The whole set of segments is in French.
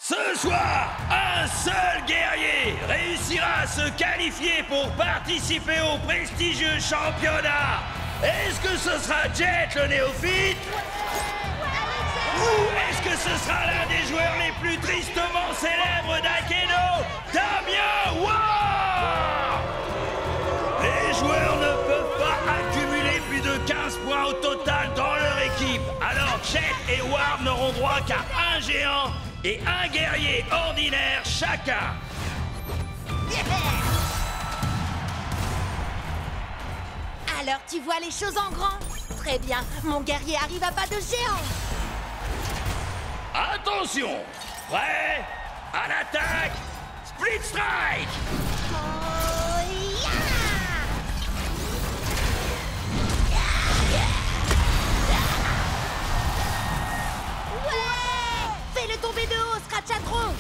Ce soir, un seul guerrier réussira à se qualifier pour participer au prestigieux championnat. Est-ce que ce sera Jet le néophyte? Ou est-ce que ce sera l'un des joueurs les plus tristement célèbres d'Akedo, Damien Ward? Les joueurs ne peuvent pas accumuler plus de 15 points au total dans leur équipe. Alors Jet et Ward n'auront droit qu'à un géant et un guerrier ordinaire chacun. Alors tu vois les choses en grand? Très bien, mon guerrier arrive à pas de géant. Attention! Prêt? À l'attaque! Split Strike! Ouais! Fais-le tomber de haut, Scratchatron!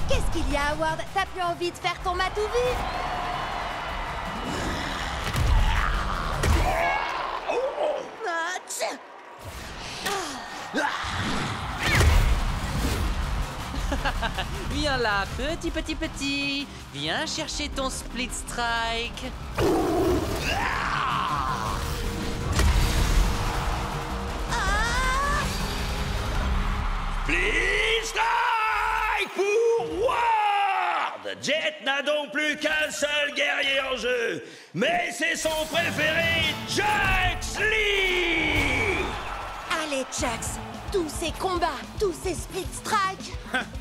Qu'est-ce qu'il y a, Howard? T'as plus envie de faire ton matou vu? Viens là, petit. Viens chercher ton Split Strike. Split Strike pour Ward! Jet n'a donc plus qu'un seul guerrier en jeu, mais c'est son préféré, Chucks Lee! Allez, Chucks! Tous ces combats, tous ces split strikes,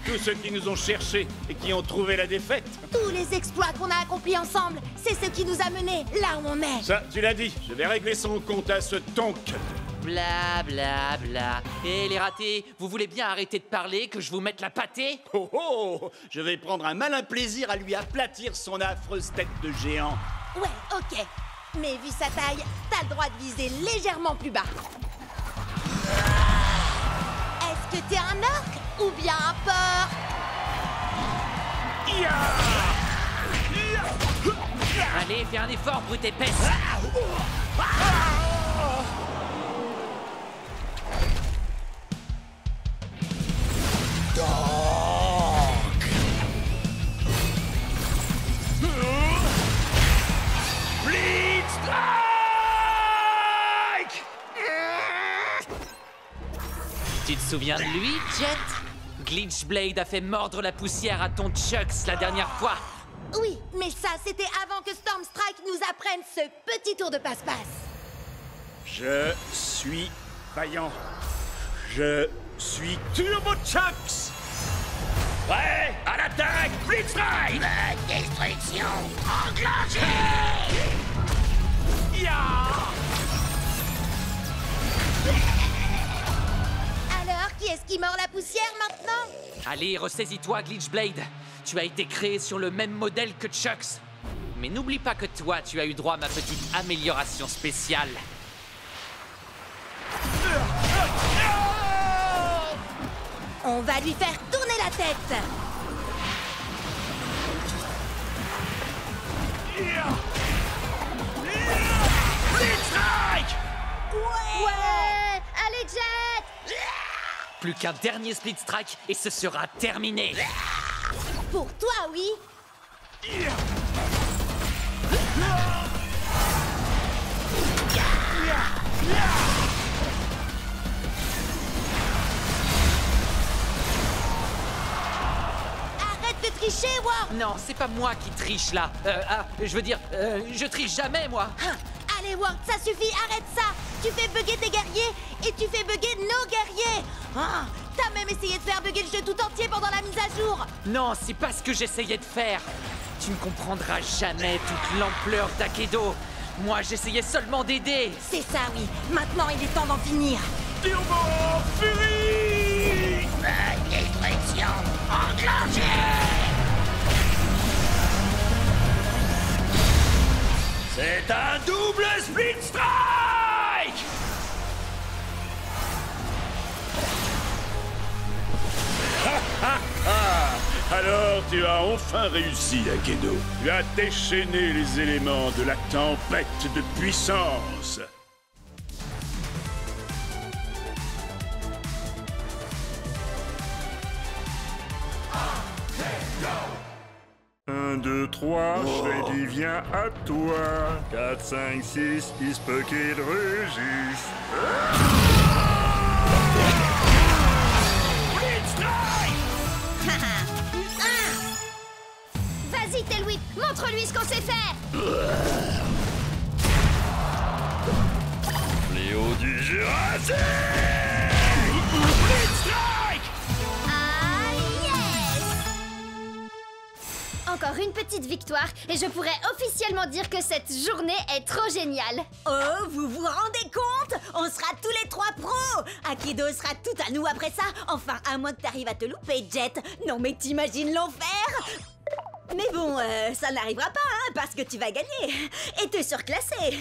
Tous ceux qui nous ont cherchés et qui ont trouvé la défaite. tous les exploits qu'on a accomplis ensemble, c'est ce qui nous a menés là où on est. Ça, tu l'as dit, je vais régler son compte à ce tonk. Bla bla bla. Et les ratés, vous voulez bien arrêter de parler, que je vous mette la pâtée? Oh oh, je vais prendre un malin plaisir à lui aplatir son affreuse tête de géant. Ouais, ok. Mais vu sa taille, t'as le droit de viser légèrement plus bas. Est-ce que t'es un orc ou bien un porc? Allez, fais un effort, brute épaisse. Split Strike! Tu te souviens de lui, Jet? Glitchblade a fait mordre la poussière à ton Chucks la dernière fois. Oui, mais ça, c'était avant que Stormstrike nous apprenne ce petit tour de passe-passe. Je suis vaillant. Je suis Turbo Chucks. Prêt? À l'attaque! Split Strike! Destruction enclenchée! Alors, qui est-ce qui mord la poussière maintenant? Allez, ressaisis-toi, Glitchblade. Tu as été créé sur le même modèle que Chucks. Mais n'oublie pas que toi, tu as eu droit à ma petite amélioration spéciale. On va lui faire tourner la tête. Split Strike! Ouais! Allez, Jet! Plus qu'un dernier Split Strike et ce sera terminé. Pour toi, oui. Arrête de tricher, Ward. Non, c'est pas moi qui triche là. Je triche jamais, moi. Hein, allez, Ward, ça suffit, arrête ça. Tu fais bugger tes guerriers et tu fais bugger nos guerriers. Ah, t'as même essayé de faire bugger le jeu tout entier pendant la mise à jour. Non, c'est pas ce que j'essayais de faire. Tu ne comprendras jamais toute l'ampleur d'Akedo. Moi, j'essayais seulement d'aider. C'est ça, oui. Maintenant, il est temps d'en finir. Turbo Fury. Destruction enclenchée! C'est un double Split Strike! Alors tu as enfin réussi, Akedo. Tu as déchaîné les éléments de la tempête de puissance. 3, Freddy vient à toi. 4, 5, 6, il se peut qu'il rugisse. Vas-y, Tail Whip, montre-lui ce qu'on sait faire. Fléau du Jurassique. Ah, yes! Encore une petite victoire et je pourrais officiellement dire que cette journée est trop géniale. Oh, vous vous rendez compte? On sera tous les 3 pros! Akido sera tout à nous après ça. Enfin, à moins que t'arrives à te louper, Jet. Non mais t'imagines l'enfer? Mais bon, ça n'arrivera pas, hein, parce que tu vas gagner et te surclasser.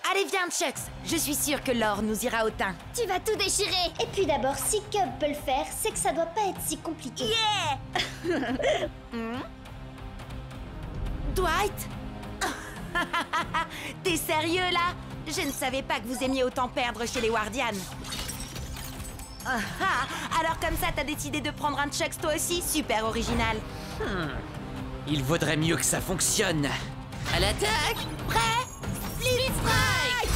Allez, viens, Chucks. Je suis sûre que l'or nous ira au teint. Tu vas tout déchirer. Et puis d'abord, si Cub peut le faire, c'est que ça doit pas être si compliqué. Yeah! Dwight? T'es sérieux, là? Je ne savais pas que vous aimiez autant perdre chez les Wardians. Alors comme ça, t'as décidé de prendre un Chucks toi aussi? Super original. Il vaudrait mieux que ça fonctionne. À l'attaque! Prêt? Split Strike!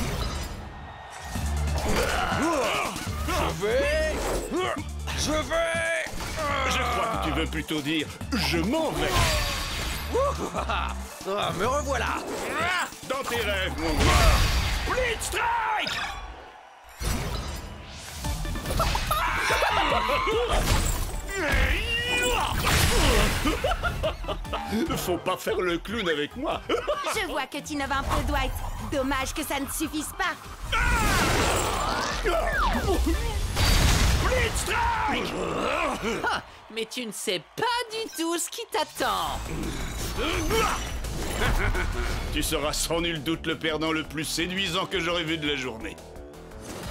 Je crois que tu veux plutôt dire je m'en vais. Me revoilà! Dans tes rêves, mon gars. Split Strike! Faut pas faire le clown avec moi. Je vois que tu innoves un peu, Dwight. Dommage que ça ne suffise pas. Split Strike! Mais tu ne sais pas du tout ce qui t'attend. Tu seras sans nul doute le perdant le plus séduisant que j'aurais vu de la journée.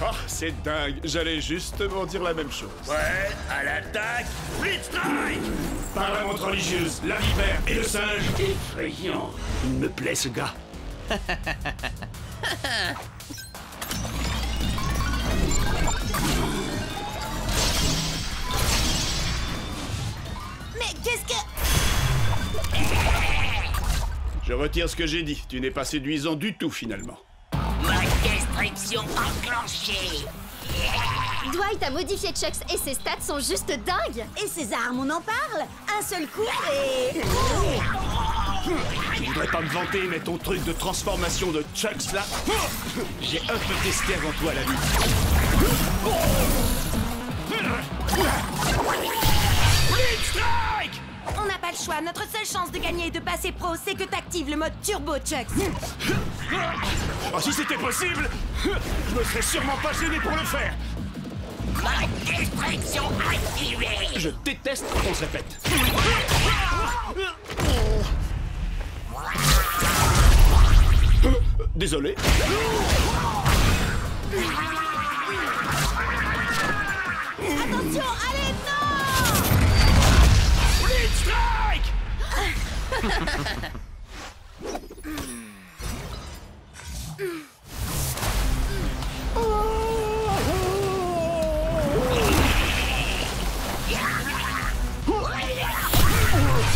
Ah, c'est dingue. J'allais justement dire la même chose. Ouais, à l'attaque! Split Strike! Par la montre religieuse, la vipère et le singe. Effrayant. Il me plaît, ce gars. Mais qu'est-ce que... Je retire ce que j'ai dit. Tu n'es pas séduisant du tout, finalement. Ma destruction enclenchée. Dwight a modifié Chucks et ses stats sont juste dingues. Et ces armes, on en parle? Un seul coup et... Je voudrais pas me vanter, mais ton truc de transformation de Chucks, là... J'ai un peu testé avant toi, la vie. Split Strike! On n'a pas le choix. Notre seule chance de gagner et de passer pro, c'est que t'actives le mode turbo, Chucks. Oh, si c'était possible, je me serais sûrement pas gêné pour le faire. Ma destruction activée. Je déteste quand on se répète. Désolé. Attention, allez, non! Split Strike!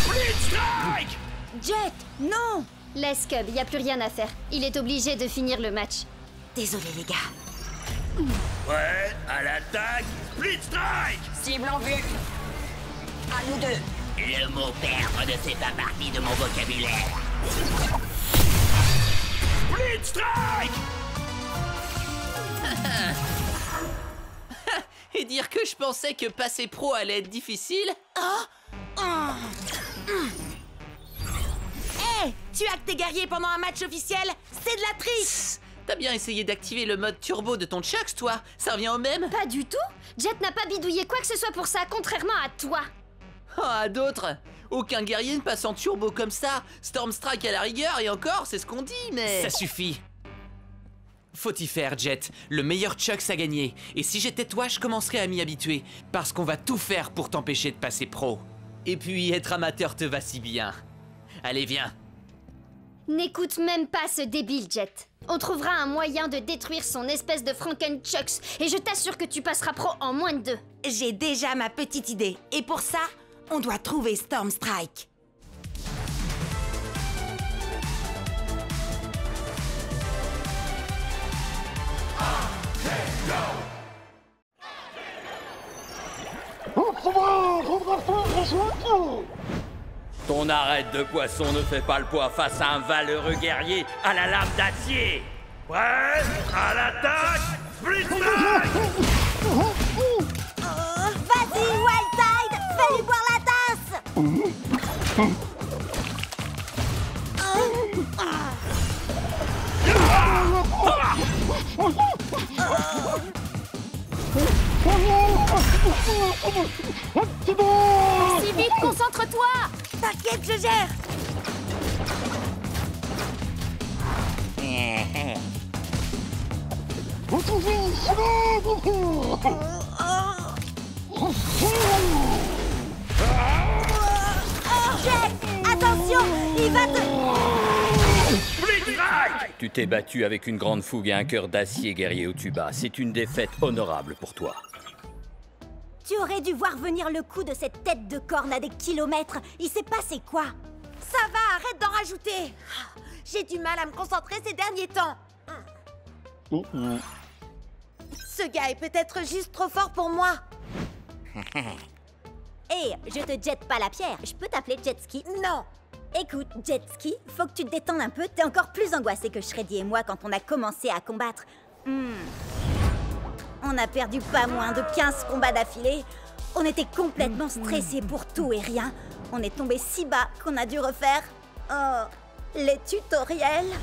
Split Strike! Jet, non! Laisse Cub, y a plus rien à faire. Il est obligé de finir le match. Désolé, les gars. Ouais, à l'attaque! Split Strike! Cible en vue. À nous deux. Le mot perdre ne fait pas partie de mon vocabulaire. Split Strike! Et dire que je pensais que passer pro allait être difficile? Hé, tu hackes tes guerriers pendant un match officiel? C'est de la triche! T'as bien essayé d'activer le mode turbo de ton Chucks, toi? Ça revient au même? Pas du tout. Jet n'a pas bidouillé quoi que ce soit pour ça, contrairement à toi. Oh, à d'autres! Aucun guerrier ne passe en turbo comme ça! Storm Strike à la rigueur, et encore, c'est ce qu'on dit, mais... Ça suffit! Faut y faire, Jet. Le meilleur Chucks a gagné. Et si j'étais toi, je commencerais à m'y habituer. Parce qu'on va tout faire pour t'empêcher de passer pro. Et puis, être amateur te va si bien. Allez, viens. N'écoute même pas ce débile, Jet. On trouvera un moyen de détruire son espèce de Franken-Chucks. Et je t'assure que tu passeras pro en moins de 2. J'ai déjà ma petite idée. Et pour ça, on doit trouver Storm Strike. Ton arête de poisson ne fait pas le poids face à un valeureux guerrier à la lame d'acier. Prêt à l'attaque, Split Strike! Vas-y, Wildtide, fais-lui boire la tasse. Si vite, concentre-toi! T'inquiète, je gère. Jet, attention, il va te... Split Strike! Tu t'es battu avec une grande fougue et un cœur d'acier, guerrier au tuba. C'est une défaite honorable pour toi. Tu aurais dû voir venir le coup de cette tête de corne à des kilomètres. Il s'est passé quoi? Ça va, arrête d'en rajouter. J'ai du mal à me concentrer ces derniers temps. Ce gars est peut-être juste trop fort pour moi. Hé, je te jette pas la pierre. Je peux t'appeler Jetski? Non. Écoute, Jetski, faut que tu te détendes un peu. T'es encore plus angoissé que Shreddy et moi quand on a commencé à combattre. On a perdu pas moins de 15 combats d'affilée. On était complètement stressés pour tout et rien. On est tombé si bas qu'on a dû refaire... les tutoriels.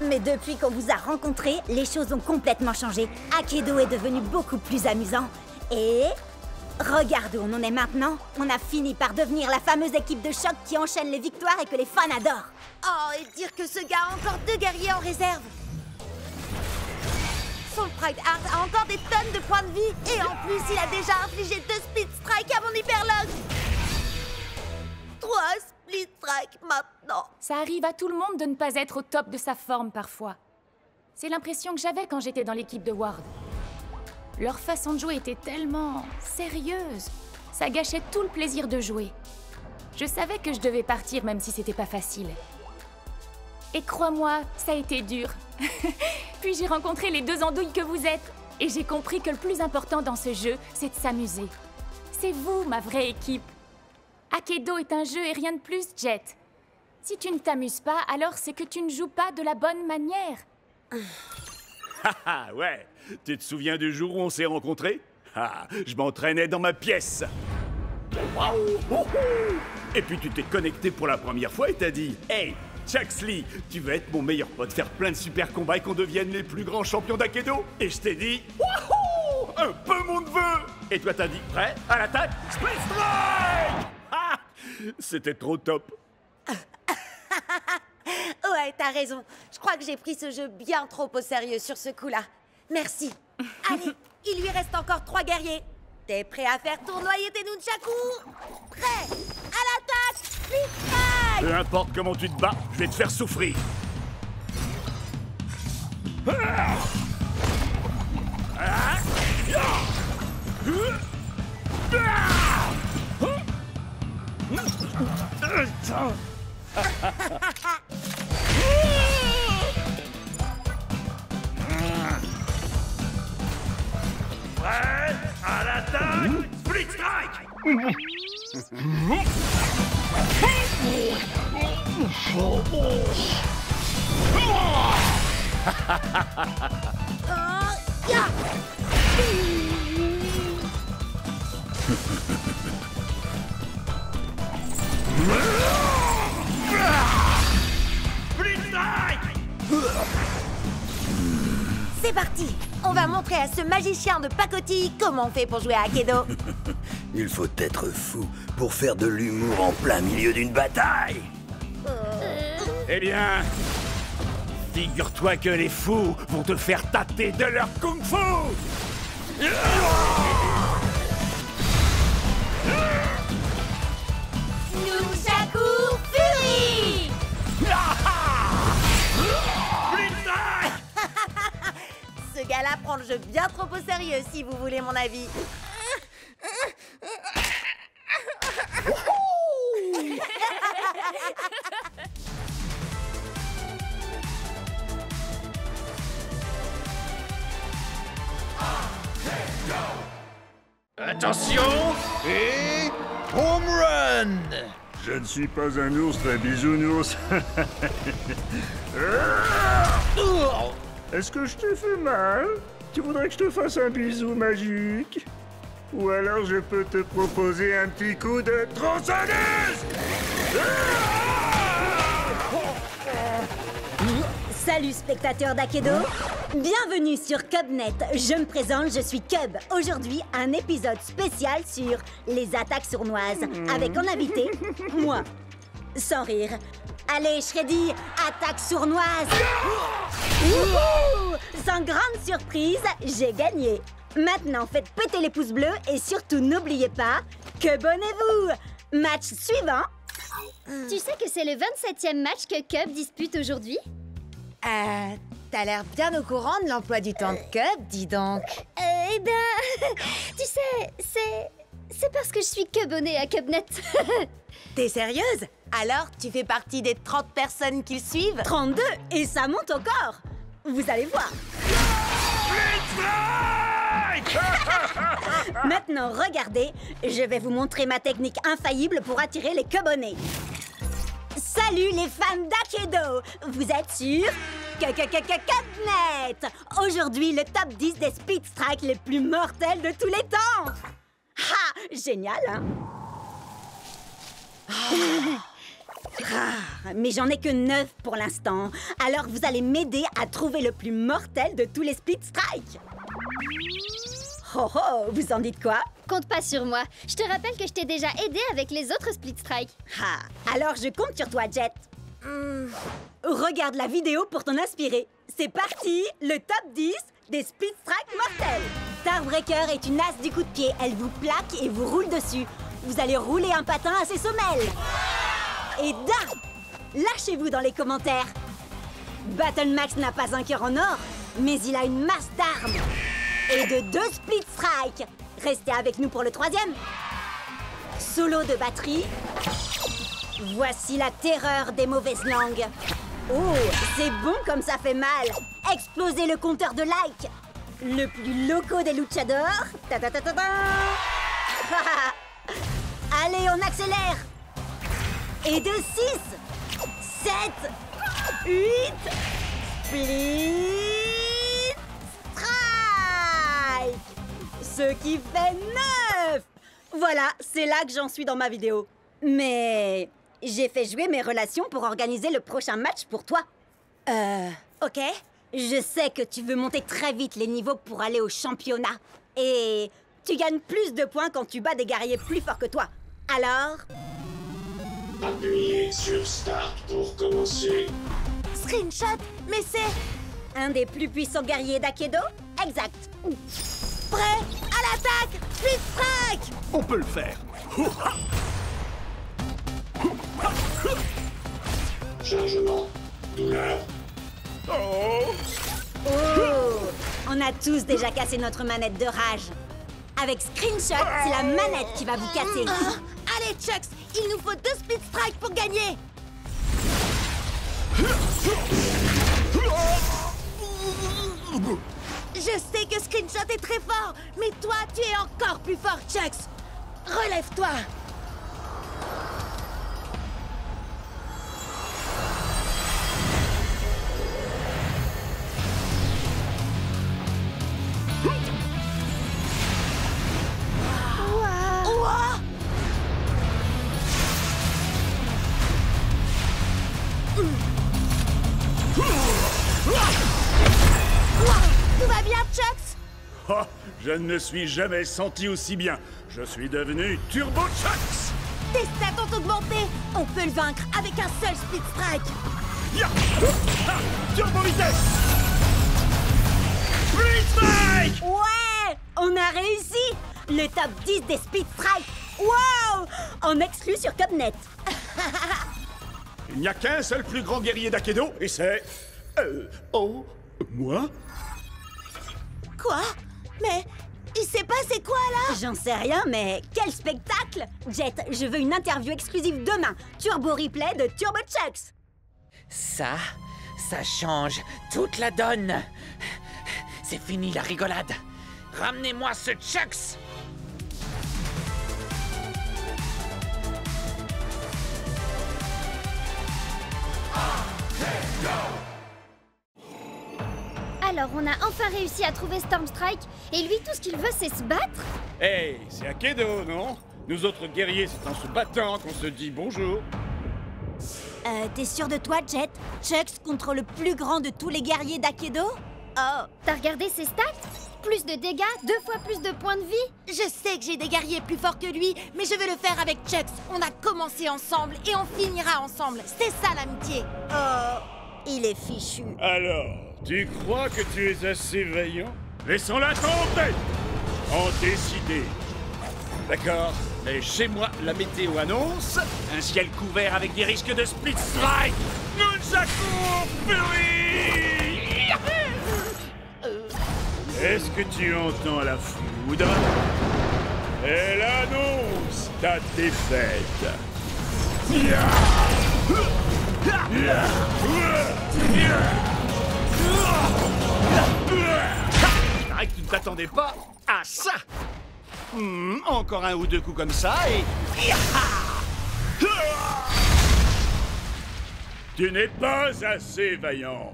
Mais depuis qu'on vous a rencontrés, les choses ont complètement changé. Akedo est devenu beaucoup plus amusant. Et... regarde où on en est maintenant. On a fini par devenir la fameuse équipe de choc qui enchaîne les victoires et que les fans adorent. Oh, et dire que ce gars a encore 2 guerriers en réserve. Son Pride Heart a encore des tonnes de points de vie. Et en plus, il a déjà infligé 2 Split Strike à mon Hyperlog. 3 Split Strike maintenant. Ça arrive à tout le monde de ne pas être au top de sa forme parfois. C'est l'impression que j'avais quand j'étais dans l'équipe de Ward. Leur façon de jouer était tellement sérieuse. Ça gâchait tout le plaisir de jouer. Je savais que je devais partir même si c'était pas facile. Et crois-moi, ça a été dur. Puis j'ai rencontré les 2 andouilles que vous êtes. Et j'ai compris que le plus important dans ce jeu, c'est de s'amuser. C'est vous, ma vraie équipe. Akedo est un jeu et rien de plus, Jet. Si tu ne t'amuses pas, alors c'est que tu ne joues pas de la bonne manière. Ah ouais. Tu te souviens du jour où on s'est rencontrés? Ah, je m'entraînais dans ma pièce. Et puis tu t'es connecté pour la première fois et t'as dit « Hey, Chuxley, tu veux être mon meilleur pote, faire plein de super combats et qu'on devienne les plus grands champions d'Akedo ?» Et je t'ai dit « Wouhou! Un peu mon neveu !» Et toi t'as dit « Prêt à l'attaque? Split Strike !» Ah, c'était trop top. Ouais, t'as raison. Je crois que j'ai pris ce jeu bien trop au sérieux sur ce coup-là. Merci. Allez, il lui reste encore 3 guerriers. T'es prêt à faire tournoyer tes nunchakus? Prêt à l'attaque, Split Strike! Peu importe comment tu te bats, je vais te faire souffrir. Prêt à l'attaque, Split Strike! Split Strike! C'est parti. On va montrer à ce magicien de pacotille comment on fait pour jouer à Akedo. Il faut être fou pour faire de l'humour en plein milieu d'une bataille. Eh bien, figure-toi que les fous vont te faire tâter de leur kung-fu. Nunchaku Fury! Ce gars-là prend le jeu bien trop au sérieux, si vous voulez mon avis. Attention et... home run! Je ne suis pas un ours très bisounours. Est-ce que je te fais mal? Tu voudrais que je te fasse un bisou magique? Ou alors je peux te proposer un petit coup de tronçonneuse? Salut spectateurs d'Akedo, bienvenue sur CubNet. Je me présente, je suis Cub. Aujourd'hui, un épisode spécial sur les attaques sournoises, avec en invité, moi. Sans rire. Allez, Shreddy, attaque sournoise. Wouhou! Sans grande surprise, j'ai gagné. Maintenant, faites péter les pouces bleus et surtout n'oubliez pas, Cubonnez-vous. Match suivant. Tu sais que c'est le 27e match que Cub dispute aujourd'hui? T'as l'air bien au courant de l'emploi du temps de Cub, dis donc. Eh ben, tu sais, c'est parce que je suis Cubonnée à CubNet. T'es sérieuse? Alors, tu fais partie des 30 personnes qui le suivent? 32, et ça monte encore. Vous allez voir. Maintenant, regardez, je vais vous montrer ma technique infaillible pour attirer les Cubonnés. Salut les fans d'Akedo! Vous êtes sur CubNet! Aujourd'hui, le top 10 des Speed Strikes les plus mortels de tous les temps! Ha! Génial, hein? Mais j'en ai que 9 pour l'instant. Alors vous allez m'aider à trouver le plus mortel de tous les Speed Strikes. Oh oh, vous en dites quoi? Compte pas sur moi. Je te rappelle que je t'ai déjà aidé avec les autres Split Strike. Ah, alors je compte sur toi, Jet. Regarde la vidéo pour t'en inspirer. C'est parti, le top 10 des Split Strike mortels. Starbreaker est une as du coup de pied. Elle vous plaque et vous roule dessus. Vous allez rouler un patin à ses semelles. Et d'un, lâchez-vous dans les commentaires. Battle Max n'a pas un cœur en or, mais il a une masse d'armes. Et de 2 Split Strike. Restez avec nous pour le 3e. Solo de batterie. Voici la terreur des mauvaises langues. Oh, c'est bon comme ça fait mal. Explosez le compteur de likes. Le plus loco des luchadors. Ta ta ta ta ta. Allez, on accélère. Et de 6, 7, 8, Split Strike. Ce qui fait 9. Voilà, c'est là que j'en suis dans ma vidéo. Mais j'ai fait jouer mes relations pour organiser le prochain match pour toi. Ok. Je sais que tu veux monter très vite les niveaux pour aller au championnat. Et tu gagnes plus de points quand tu bats des guerriers plus forts que toi. Alors... Appuyez sur Start pour commencer. Screenshot, mais c'est... un des plus puissants guerriers d'Akedo? Exact. Prêt à l'attaque, Speed Strike! On peut le faire. Chargement. Douleur. Oh! Oh! On a tous déjà cassé notre manette de rage. Avec Screenshot, c'est la manette qui va vous casser. Allez, Chucks, il nous faut 2 Speed Strike pour gagner. Je sais que Screenshot est très fort, mais toi, tu es encore plus fort, Chucks. Relève-toi. Tout va bien, Chucks? Oh, je ne me suis jamais senti aussi bien. Je suis devenu Turbo Chucks. Tes stats ont augmenté. On peut le vaincre avec un seul Speed Strike. Ya! Ah, Turbo vitesse. Speed Strike. Ouais, on a réussi. Le top 10 des Speed Strike. Wow! En exclu sur CubNet. Il n'y a qu'un seul plus grand guerrier d'Akedo, et c'est... moi? Quoi? Mais il s'est passé quoi là? J'en sais rien, mais quel spectacle! Jet, je veux une interview exclusive demain. Turbo replay de Turbo Chucks. Ça change toute la donne. C'est fini la rigolade. Ramenez-moi ce Chucks. Alors, on a enfin réussi à trouver Stormstrike, et lui, tout ce qu'il veut, c'est se battre? Hey, c'est Akedo, non? Nous autres guerriers, c'est en se battant qu'on se dit bonjour. T'es sûr de toi, Jet? Chucks contre le plus grand de tous les guerriers d'Akedo? Oh. T'as regardé ses stats? Plus de dégâts, 2 fois plus de points de vie. Je sais que j'ai des guerriers plus forts que lui, mais je vais le faire avec Chucks. On a commencé ensemble et on finira ensemble. C'est ça l'amitié. Oh, il est fichu. Alors, tu crois que tu es assez vaillant? Laissons-la tomber! En décider. D'accord, mais chez moi, la météo annonce un ciel couvert avec des risques de split strike. Nunchaku Fury! Est-ce que tu entends la foudre? Elle annonce ta défaite. Il paraît que tu ne t'attendais pas à ça. Encore un ou deux coups comme ça et... Tu n'es pas assez vaillant.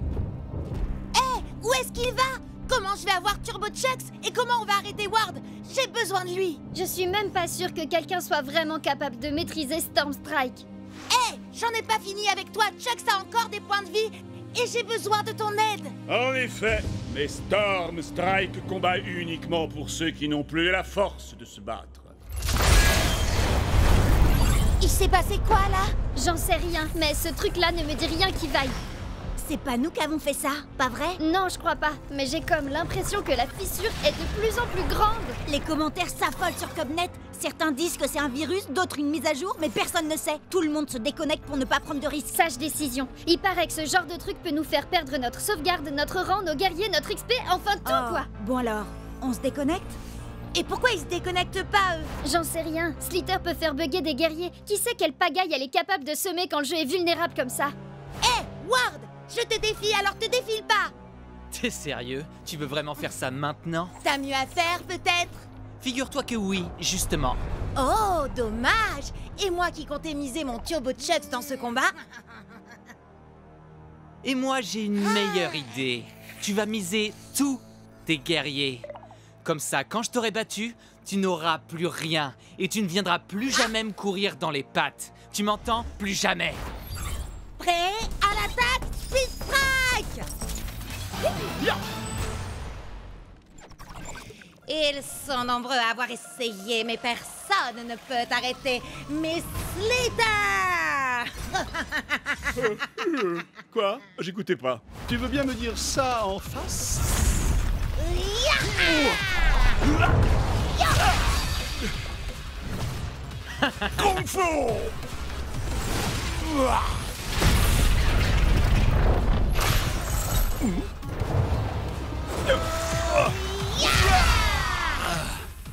Hé, où est-ce qu'il va? Comment je vais avoir Turbo Chucks? Et comment on va arrêter Ward? J'ai besoin de lui. Je suis même pas sûre que quelqu'un soit vraiment capable de maîtriser Stormstrike. Hé, j'en ai pas fini avec toi. Chucks a encore des points de vie et j'ai besoin de ton aide. En effet, mais Stormstrike combat uniquement pour ceux qui n'ont plus la force de se battre. Il s'est passé quoi, là? J'en sais rien, mais ce truc-là ne me dit rien qui vaille. C'est pas nous qui avons fait ça, pas vrai? Non, je crois pas, mais j'ai comme l'impression que la fissure est de plus en plus grande. Les commentaires s'affolent sur Cubnet. Certains disent que c'est un virus, d'autres une mise à jour, mais personne ne sait. Tout le monde se déconnecte pour ne pas prendre de risques. Sage décision. Il paraît que ce genre de truc peut nous faire perdre notre sauvegarde, notre rang, nos guerriers, notre XP, enfin tout quoi. Bon alors, on se déconnecte? Et pourquoi ils se déconnectent pas, eux? J'en sais rien. Slither peut faire bugger des guerriers. Qui sait quelle pagaille elle est capable de semer quand le jeu est vulnérable comme ça? Hé, Ward! Je te défie, alors te défile pas! T'es sérieux? Tu veux vraiment faire ça maintenant? T'as mieux à faire, peut-être? Figure-toi que oui, justement. Oh, dommage! Et moi qui comptais miser mon Turbo Chucks dans ce combat? Et moi, j'ai une meilleure idée. Tu vas miser tous tes guerriers. Comme ça, quand je t'aurai battu, tu n'auras plus rien. Et tu ne viendras plus jamais me courir dans les pattes. Tu m'entends? Plus jamais. Prêt à l'attaque, Speed Strike! Ils sont nombreux à avoir essayé, mais personne ne peut t'arrêter. Miss Slither! Quoi? J'écoutais pas. Tu veux bien me dire ça en face? Kung Fu!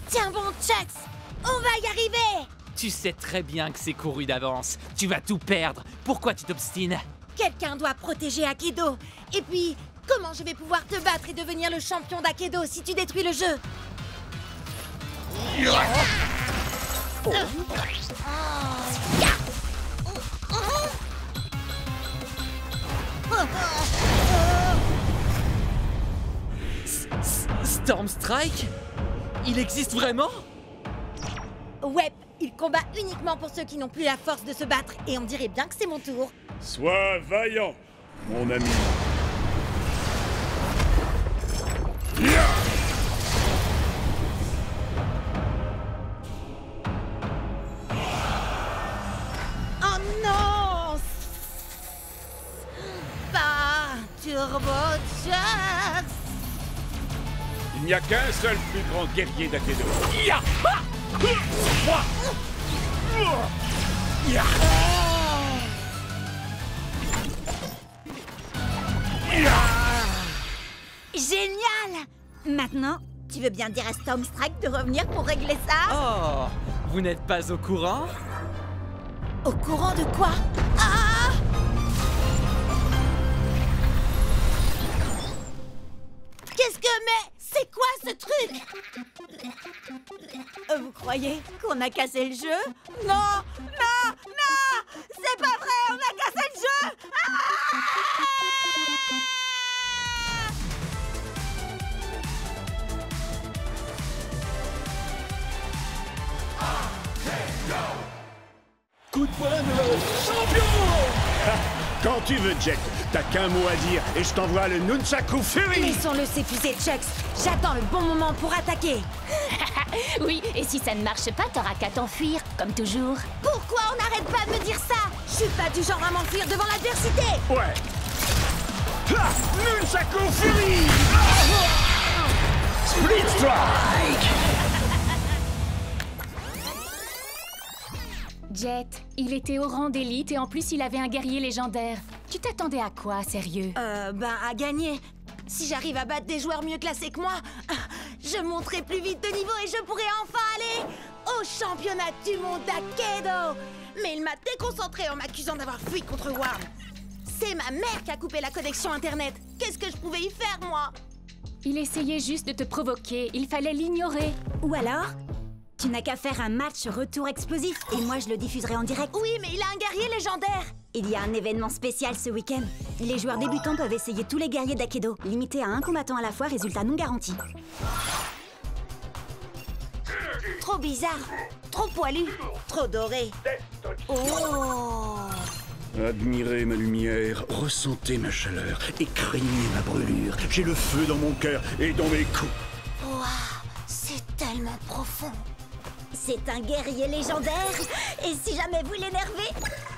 Tiens bon, Chucks! On va y arriver! Tu sais très bien que c'est couru d'avance. Tu vas tout perdre. Pourquoi tu t'obstines? Quelqu'un doit protéger Akedo. Et puis, comment je vais pouvoir te battre et devenir le champion d'Akedo si tu détruis le jeu? Stormstrike? Il existe vraiment? Ouais, il combat uniquement pour ceux qui n'ont plus la force de se battre. Et on dirait bien que c'est mon tour. Sois vaillant, mon ami. Oh non! Pas Turbo Chucks! Il n'y a qu'un seul plus grand guerrier d'Akedo. Génial! Maintenant, tu veux bien dire à Stormstrike de revenir pour régler ça? Oh, vous n'êtes pas au courant? Au courant de quoi? Ah! Qu'est-ce que... Mais c'est quoi ce truc? Vous croyez qu'on a cassé le jeu? Non! Non! Non! C'est pas vrai! On a cassé le jeu! champion! Quand tu veux, Jet, t'as qu'un mot à dire et je t'envoie le Nunchaku Fury! Laissons-le s'épuiser, Chucks. J'attends le bon moment pour attaquer. Oui, et si ça ne marche pas, t'auras qu'à t'enfuir, comme toujours. Pourquoi on n'arrête pas de me dire ça? Je suis pas du genre à m'enfuir devant l'adversité. Ouais! Ha! Nunchaku Fury! Split Strike! Jet, il était au rang d'élite et en plus il avait un guerrier légendaire. Tu t'attendais à quoi, sérieux? À gagner. Si j'arrive à battre des joueurs mieux classés que moi, je monterai plus vite de niveau et je pourrai enfin aller au championnat du monde d'Akedo. Mais il m'a déconcentré en m'accusant d'avoir fui contre Ward. C'est ma mère qui a coupé la connexion internet. Qu'est-ce que je pouvais y faire, moi? Il essayait juste de te provoquer, il fallait l'ignorer. Ou alors, tu n'as qu'à faire un match retour explosif et moi je le diffuserai en direct. Oui, mais il a un guerrier légendaire. Il y a un événement spécial ce week-end. Les joueurs débutants peuvent essayer tous les guerriers d'Akedo, limité à un combattant à la fois, résultat non garanti. Trop bizarre, trop poilu, trop doré. Oh! Admirez ma lumière, ressentez ma chaleur et craignez ma brûlure. J'ai le feu dans mon cœur et dans mes coups. Waouh, c'est tellement profond. C'est un guerrier légendaire. Et si jamais vous l'énervez,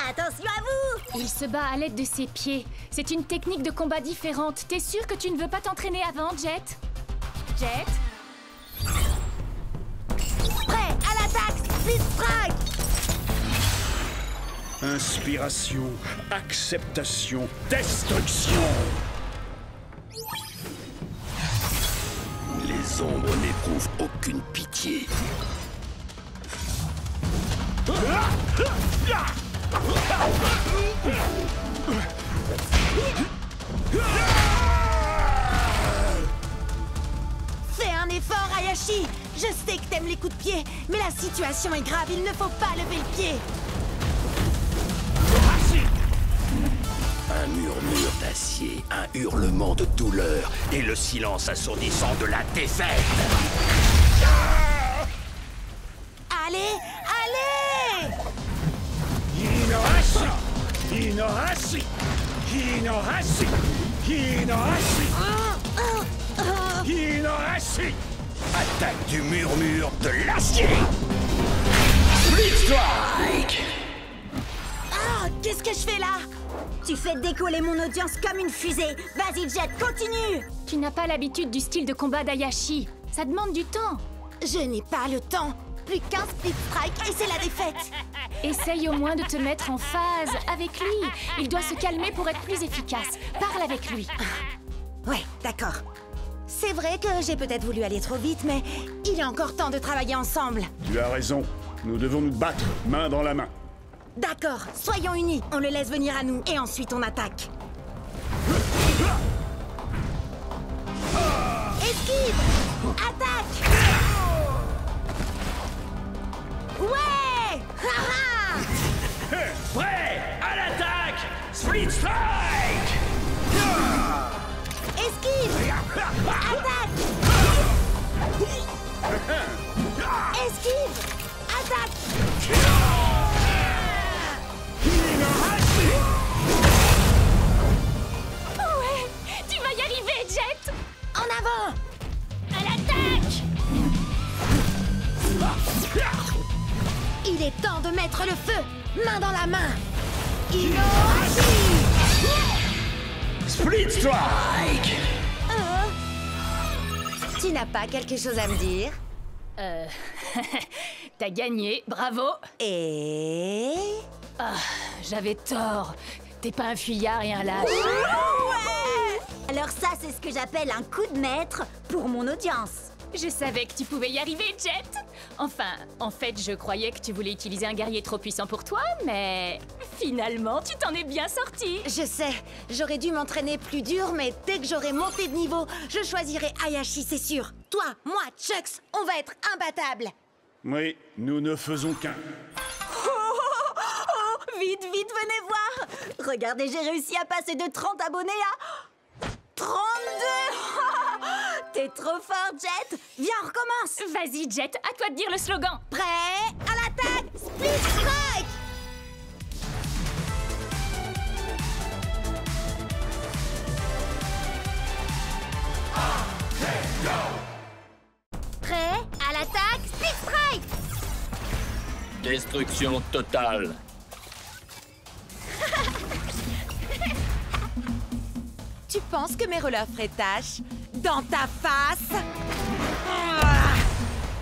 attention à vous! Il se bat à l'aide de ses pieds. C'est une technique de combat différente. T'es sûr que tu ne veux pas t'entraîner avant, Jet? Jet? Prêt à l'attaque, Split Strike! Inspiration, acceptation, destruction. Les ombres n'éprouvent aucune pitié. Fais un effort, Hayashi. Je sais que t'aimes les coups de pied, mais la situation est grave, il ne faut pas lever le pied. Un murmure d'acier, un hurlement de douleur et le silence assourdissant de la défaite. Allez, allez! Hinohashi! Hinohashi! Hinohashi! Hinohashi! Hinohashi! Attaque du murmure de l'acier. Split Strike! Ah, qu'est-ce que je fais là? Tu fais décoller mon audience comme une fusée. Vas-y, Jet, continue! Tu n'as pas l'habitude du style de combat d'Hayashi. Ça demande du temps. Je n'ai pas le temps. Plus qu'un Split Strike et c'est la défaite. Essaye au moins de te mettre en phase avec lui. Il doit se calmer pour être plus efficace. Parle avec lui. Ouais, d'accord. C'est vrai que j'ai peut-être voulu aller trop vite, mais il est encore temps de travailler ensemble. Tu as raison. Nous devons nous battre, main dans la main. D'accord, soyons unis. On le laisse venir à nous et ensuite on attaque. Esquive! Attaque! Ouais! Haha! Prêt à l'attaque! Split Strike! Esquive! Attaque! Esquive! Attaque! Ouais! Tu vas y arriver, Jet! En avant! À l'attaque! Il est temps de mettre le feu! Main dans la main! Inohashi! Split Strike! Tu n'as pas quelque chose à me dire? T'as gagné, bravo! Et... Ah, j'avais tort. T'es pas un fuyard et un lâche. Ouais! Alors ça, c'est ce que j'appelle un coup de maître pour mon audience. Je savais que tu pouvais y arriver, Jet. Enfin, en fait, je croyais que tu voulais utiliser un guerrier trop puissant pour toi, mais finalement, tu t'en es bien sorti. Je sais, j'aurais dû m'entraîner plus dur, mais dès que j'aurai monté de niveau, je choisirai Hayashi, c'est sûr. Toi, moi, Chucks, on va être imbattables. Oui, nous ne faisons qu'un. Vite, vite, venez voir! Regardez, j'ai réussi à passer de 30 abonnés à 32! T'es trop fort, Jet! Viens, on recommence! Vas-y, Jet, à toi de dire le slogan. Prêt à l'attaque! Split Strike! Destruction totale. Tu penses que mes relèves feraient tâche? Dans ta face?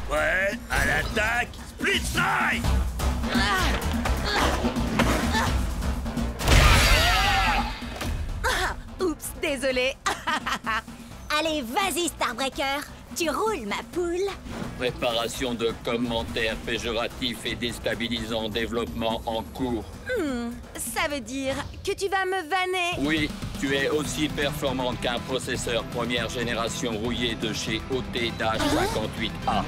Ouais, à l'attaque, Split Strike! Oups, désolé. Allez, vas-y, Starbreaker. Tu roules, ma poule. Préparation de commentaires péjoratifs et déstabilisants, développement en cours. Ça veut dire que tu vas me vanner? Oui, tu es aussi performant qu'un processeur première génération rouillé de chez OT-58A.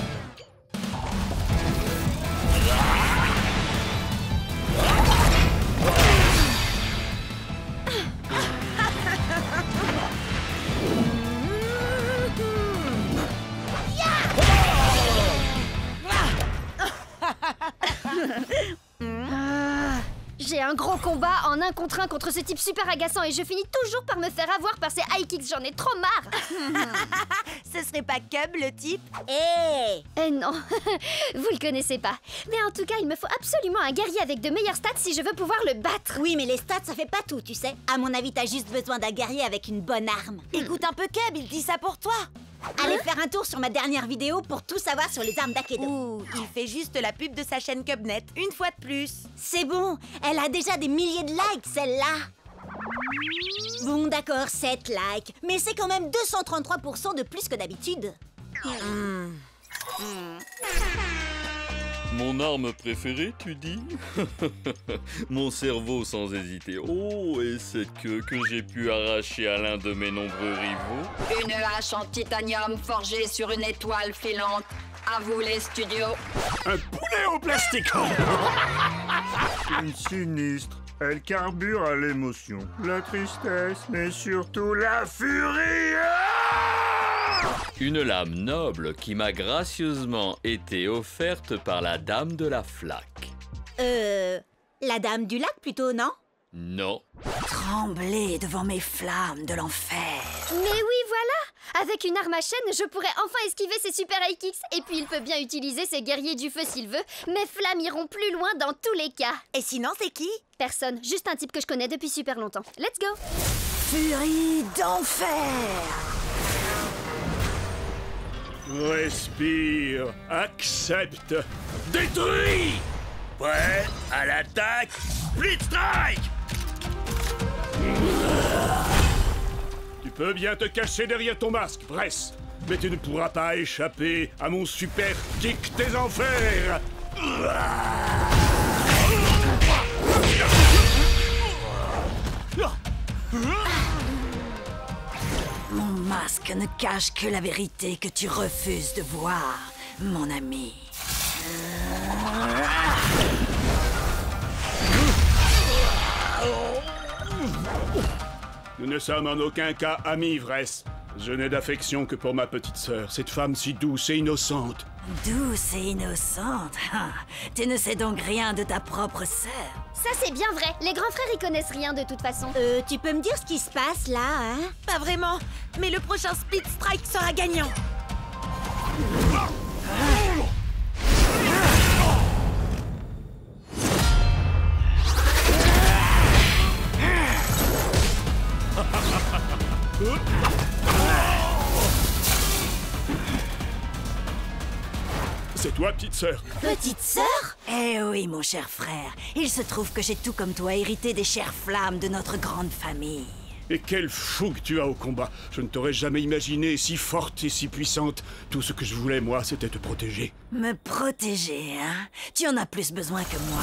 J'ai un gros combat en 1 contre 1 contre ce type super agaçant et je finis toujours par me faire avoir par ces high kicks, j'en ai trop marre. Ce serait pas Cub, le type? Eh non, vous le connaissez pas. Mais en tout cas, il me faut absolument un guerrier avec de meilleures stats si je veux pouvoir le battre. Oui, mais les stats, ça fait pas tout, tu sais. À mon avis, t'as juste besoin d'un guerrier avec une bonne arme. Écoute un peu Cub, il dit ça pour toi. Allez faire un tour sur ma dernière vidéo pour tout savoir sur les armes d'Akedo. Ouh, il fait juste la pub de sa chaîne Cubnet, une fois de plus. C'est bon, elle a déjà des milliers de likes, celle-là. Bon, d'accord, 7 likes, mais c'est quand même 233% de plus que d'habitude. Mon arme préférée, tu dis? Mon cerveau sans hésiter. Oh, et cette queue que j'ai pu arracher à l'un de mes nombreux rivaux. Une hache en titanium forgée sur une étoile filante. À vous les studios. Un poulet en plastique. Une sinistre. Elle carbure à l'émotion, la tristesse, mais surtout la furie. Une lame noble qui m'a gracieusement été offerte par la dame de la flaque. La dame du lac plutôt, non? Non. Trembler devant mes flammes de l'enfer. Mais oui, voilà! Avec une arme à chaîne, je pourrais enfin esquiver ses super high kicks. Et puis il peut bien utiliser ses guerriers du feu s'il veut. Mes flammes iront plus loin dans tous les cas. Et sinon, c'est qui? Personne, juste un type que je connais depuis super longtemps. Let's go! Furie d'enfer! Respire, accepte, Détruis! Ouais, à l'attaque, Split Strike! Tu peux bien te cacher derrière ton masque, Bress, mais tu ne pourras pas échapper à mon super kick des enfers. Mon masque ne cache que la vérité que tu refuses de voir, mon ami. Nous ne sommes en aucun cas amis, Vress. Je n'ai d'affection que pour ma petite sœur, cette femme si douce et innocente. Douce et innocente. Tu ne sais donc rien de ta propre sœur. Ça c'est bien vrai, les grands frères y connaissent rien de toute façon. Tu peux me dire ce qui se passe là, hein? Pas vraiment, mais le prochain Split Strike sera gagnant. C'est toi, petite sœur? Petite sœur? Eh oui, mon cher frère. Il se trouve que j'ai tout comme toi hérité des chères flammes de notre grande famille. Et quelle fougue tu as au combat. Je ne t'aurais jamais imaginé si forte et si puissante. Tout ce que je voulais, moi, c'était te protéger. Me protéger, hein? Tu en as plus besoin que moi.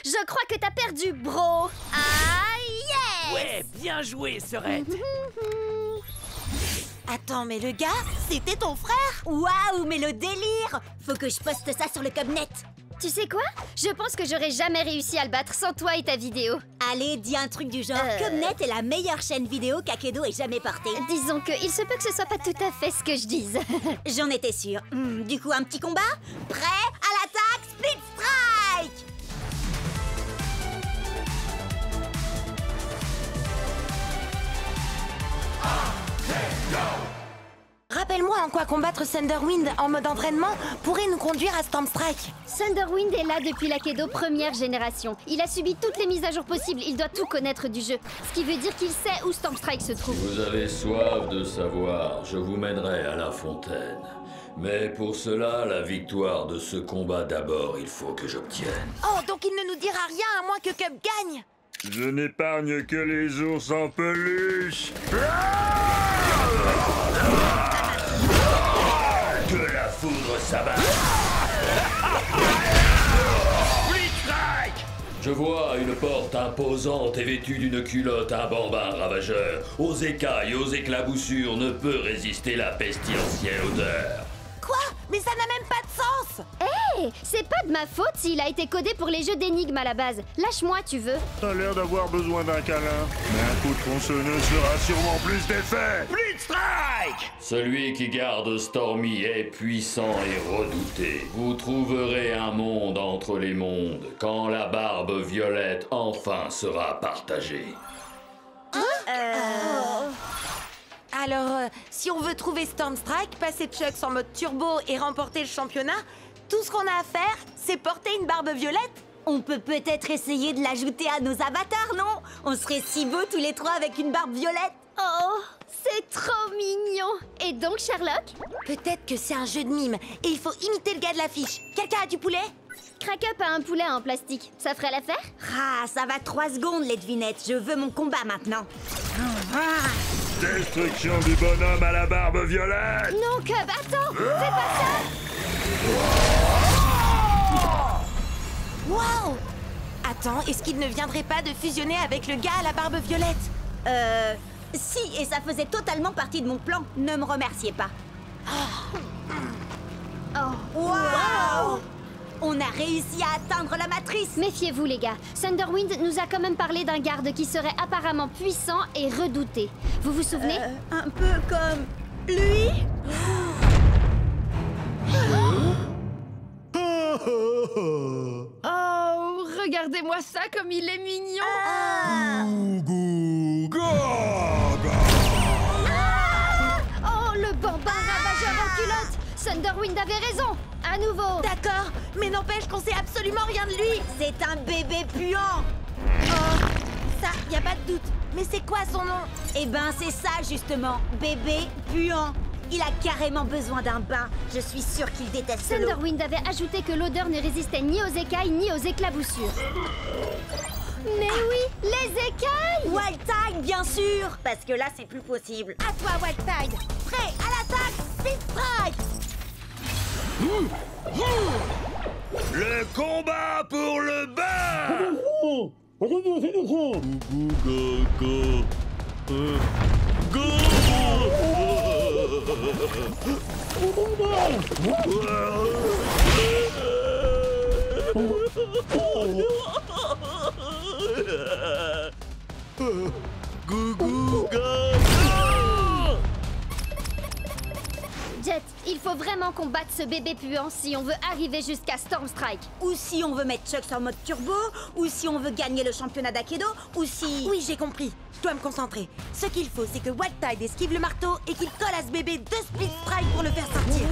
Je crois que t'as perdu, bro. Ah, yes! Ouais, bien joué, Serette. Attends, mais le gars, c'était ton frère? Waouh, mais le délire! Faut que je poste ça sur le Cubnet. Tu sais quoi? Je pense que j'aurais jamais réussi à le battre sans toi et ta vidéo. Allez, dis un truc du genre. Cubnet est la meilleure chaîne vidéo qu'Akedo ait jamais portée. Disons que il se peut que ce soit pas tout à fait ce que je dise. J'en étais sûre. Du coup, un petit combat? Prêt? À l'attaque, Split Strike! vois en quoi combattre Thunderwind en mode entraînement pourrait nous conduire à Stormstrike. Thunderwind est là depuis l'Akedo première génération. Il a subi toutes les mises à jour possibles, il doit tout connaître du jeu. Ce qui veut dire qu'il sait où Stormstrike se trouve. Si vous avez soif de savoir, je vous mènerai à la fontaine. Mais pour cela, la victoire de ce combat d'abord, il faut que j'obtienne. Oh, donc il ne nous dira rien à moins que Cup gagne. Je n'épargne que les ours en peluche. Que la foudre s'abatte. Je vois une porte imposante et vêtue d'une culotte, un bambin ravageur. Aux écailles, aux éclaboussures, ne peut résister la pestilentielle odeur. Quoi? Mais ça n'a même pas de sens. Hé, c'est pas de ma faute s'il a été codé pour les jeux d'énigmes à la base. Lâche-moi, tu veux. T'as l'air d'avoir besoin d'un câlin. Mais un coup de tronçonneuse fera sûrement plus d'effet. Blitzstrike! Celui qui garde Stormy est puissant et redouté. Vous trouverez un monde entre les mondes quand la barbe violette enfin sera partagée. Alors, si on veut trouver Stormstrike, passer Chucks en mode turbo et remporter le championnat, tout ce qu'on a à faire, c'est porter une barbe violette. On peut peut-être essayer de l'ajouter à nos avatars, non? On serait si beaux tous les trois avec une barbe violette. Oh, c'est trop mignon. Et donc, Sherlock? Peut-être que c'est un jeu de mime et il faut imiter le gars de l'affiche. Quelqu'un a du poulet? Crack-up a un poulet en plastique. Ça ferait l'affaire? Ah, ça va 3 secondes, les devinettes. Je veux mon combat maintenant. Destruction du bonhomme à la barbe violette. Non, Cub, attends. Fais pas ça. Waouh! Attends, est-ce qu'il ne viendrait pas de fusionner avec le gars à la barbe violette? Si, et ça faisait totalement partie de mon plan. Ne me remerciez pas. Oh. Waouh! On a réussi à atteindre la matrice. Méfiez-vous, les gars. Thunderwind nous a quand même parlé d'un garde qui serait apparemment puissant et redouté. Vous vous souvenez? Un peu comme lui. Oh, regardez-moi ça comme il est mignon. Oh, le bambin ravageur en culotte. Thunderwind avait raison. À nouveau. D'accord, mais n'empêche qu'on sait absolument rien de lui. C'est un bébé puant. Oh, ça, y a pas de doute. Mais c'est quoi son nom? Eh ben, c'est ça justement, bébé puant. Il a carrément besoin d'un bain. Je suis sûre qu'il déteste l'eau. Thunderwind avait ajouté que l'odeur ne résistait ni aux écailles ni aux éclaboussures. Mais oui, les écailles! Wildtide, bien sûr. Parce que là, c'est plus possible. À toi, Wildtide. Prêt, à l'attaque, Blitzstrike. Le combat pour le bain! Jet, il faut vraiment combattre ce bébé puant si on veut arriver jusqu'à Stormstrike. Ou si on veut mettre Chucks en mode turbo, ou si on veut gagner le championnat d'Akedo, ou si... Oui, j'ai compris. Je dois me concentrer. Ce qu'il faut, c'est que Wildtide esquive le marteau et qu'il colle à ce bébé 2 Split Strike pour le faire sortir.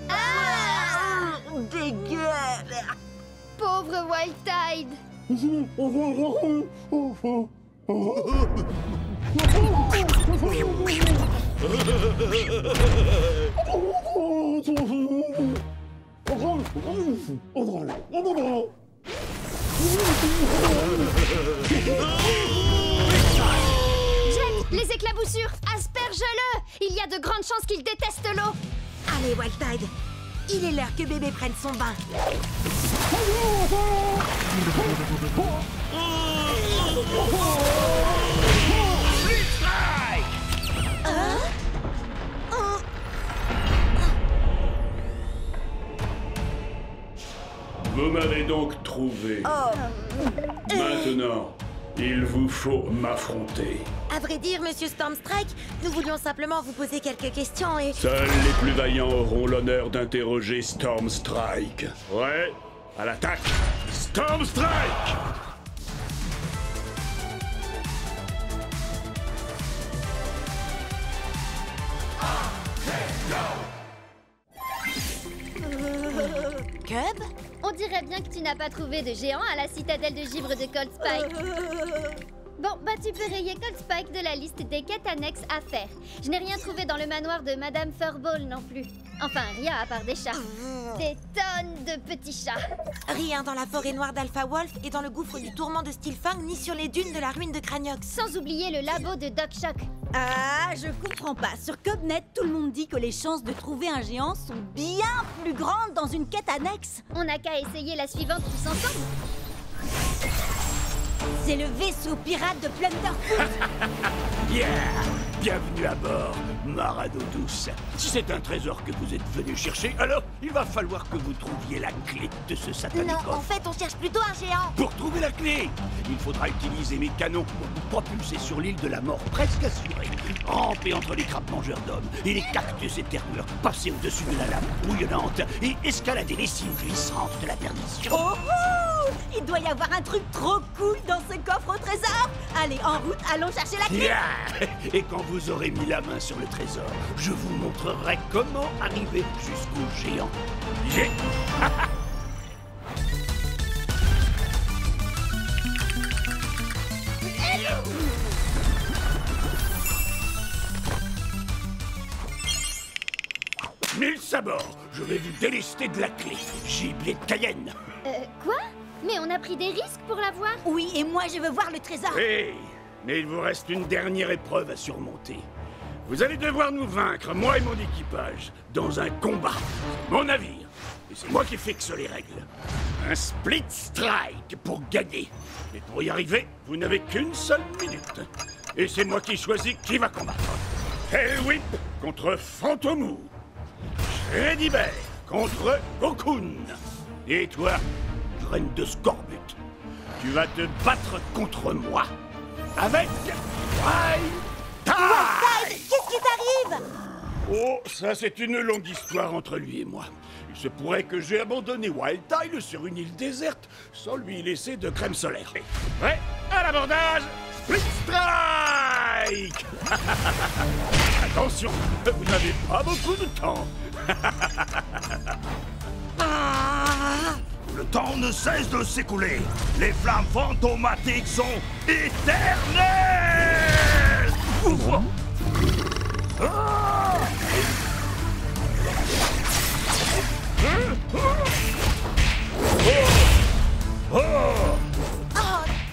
Ah, dégueu. Pauvre Wildtide. Jet, les éclaboussures, asperge-le. Il y a de grandes chances qu'il déteste l'eau. Allez, Wildtide. Il est l'heure que bébé prenne son bain. Vous m'avez donc trouvé. Maintenant, il vous faut m'affronter. À vrai dire, Monsieur Stormstrike, nous voulions simplement vous poser quelques questions et... Seuls les plus vaillants auront l'honneur d'interroger Stormstrike. Ouais, à l'attaque, Storm Strike! Cub? On dirait bien que tu n'as pas trouvé de géant à la citadelle de givre de Cold Spike. Bon, bah tu peux rayer Cold Spike de la liste des quêtes annexes à faire. Je n'ai rien trouvé dans le manoir de Madame Furball non plus. Enfin, rien à part des chats. Des tonnes de petits chats. Rien dans la forêt noire d'Alpha Wolf et dans le gouffre du tourment de Steelfang, ni sur les dunes de la ruine de Craniox. Sans oublier le labo de Doc Shock. Ah, je comprends pas. Sur Cubnet, tout le monde dit que les chances de trouver un géant sont bien plus grandes dans une quête annexe. On n'a qu'à essayer la suivante tous ensemble. C'est le vaisseau pirate de Plunderfoot. Yeah! Bienvenue à bord, Marado douce. Si c'est un trésor que vous êtes venu chercher, alors il va falloir que vous trouviez la clé de ce satanique Non, coffre. en fait, on cherche plutôt un géant. Pour trouver la clé, il faudra utiliser mes canons pour vous propulser sur l'île de la mort presque assurée. Ramper entre les crabes mangeurs d'hommes et les cactus éternels, passer au-dessus de la lave bouillonnante et escalader les cimes glissantes de la perdition. Oh, oh! Il doit y avoir un truc trop cool dans ce coffre au trésor. Allez, en route, allons chercher la clé. Yeah! Et quand vous aurez mis la main sur le trésor, je vous montrerai comment arriver jusqu'au géant. J'ai... Mille sabords, je vais vous délester de la clé. Gibier de Cayenne. Quoi? Mais on a pris des risques pour l'avoir? Oui, et moi je veux voir le trésor. Hey, mais il vous reste une dernière épreuve à surmonter. Vous allez devoir nous vaincre, moi et mon équipage, dans un combat. Mon navire. Et c'est moi qui fixe les règles. Un split strike pour gagner. Mais pour y arriver, vous n'avez qu'une seule minute. Et c'est moi qui choisis qui va combattre. Hellwhip contre Fantomou. Shreddy Bear contre Cocoon. Et toi, graine de scorbut, tu vas te battre contre moi. Avec Qu'est-ce qui t'arrive? Oh, ça c'est une longue histoire entre lui et moi. Il se pourrait que j'ai abandonné Wild Tile sur une île déserte sans lui laisser de crème solaire. Prêt à l'abordage, Split Strike. Attention, vous n'avez pas beaucoup de temps. Le temps ne cesse de s'écouler. Les flammes fantomatiques sont éternelles. Oh,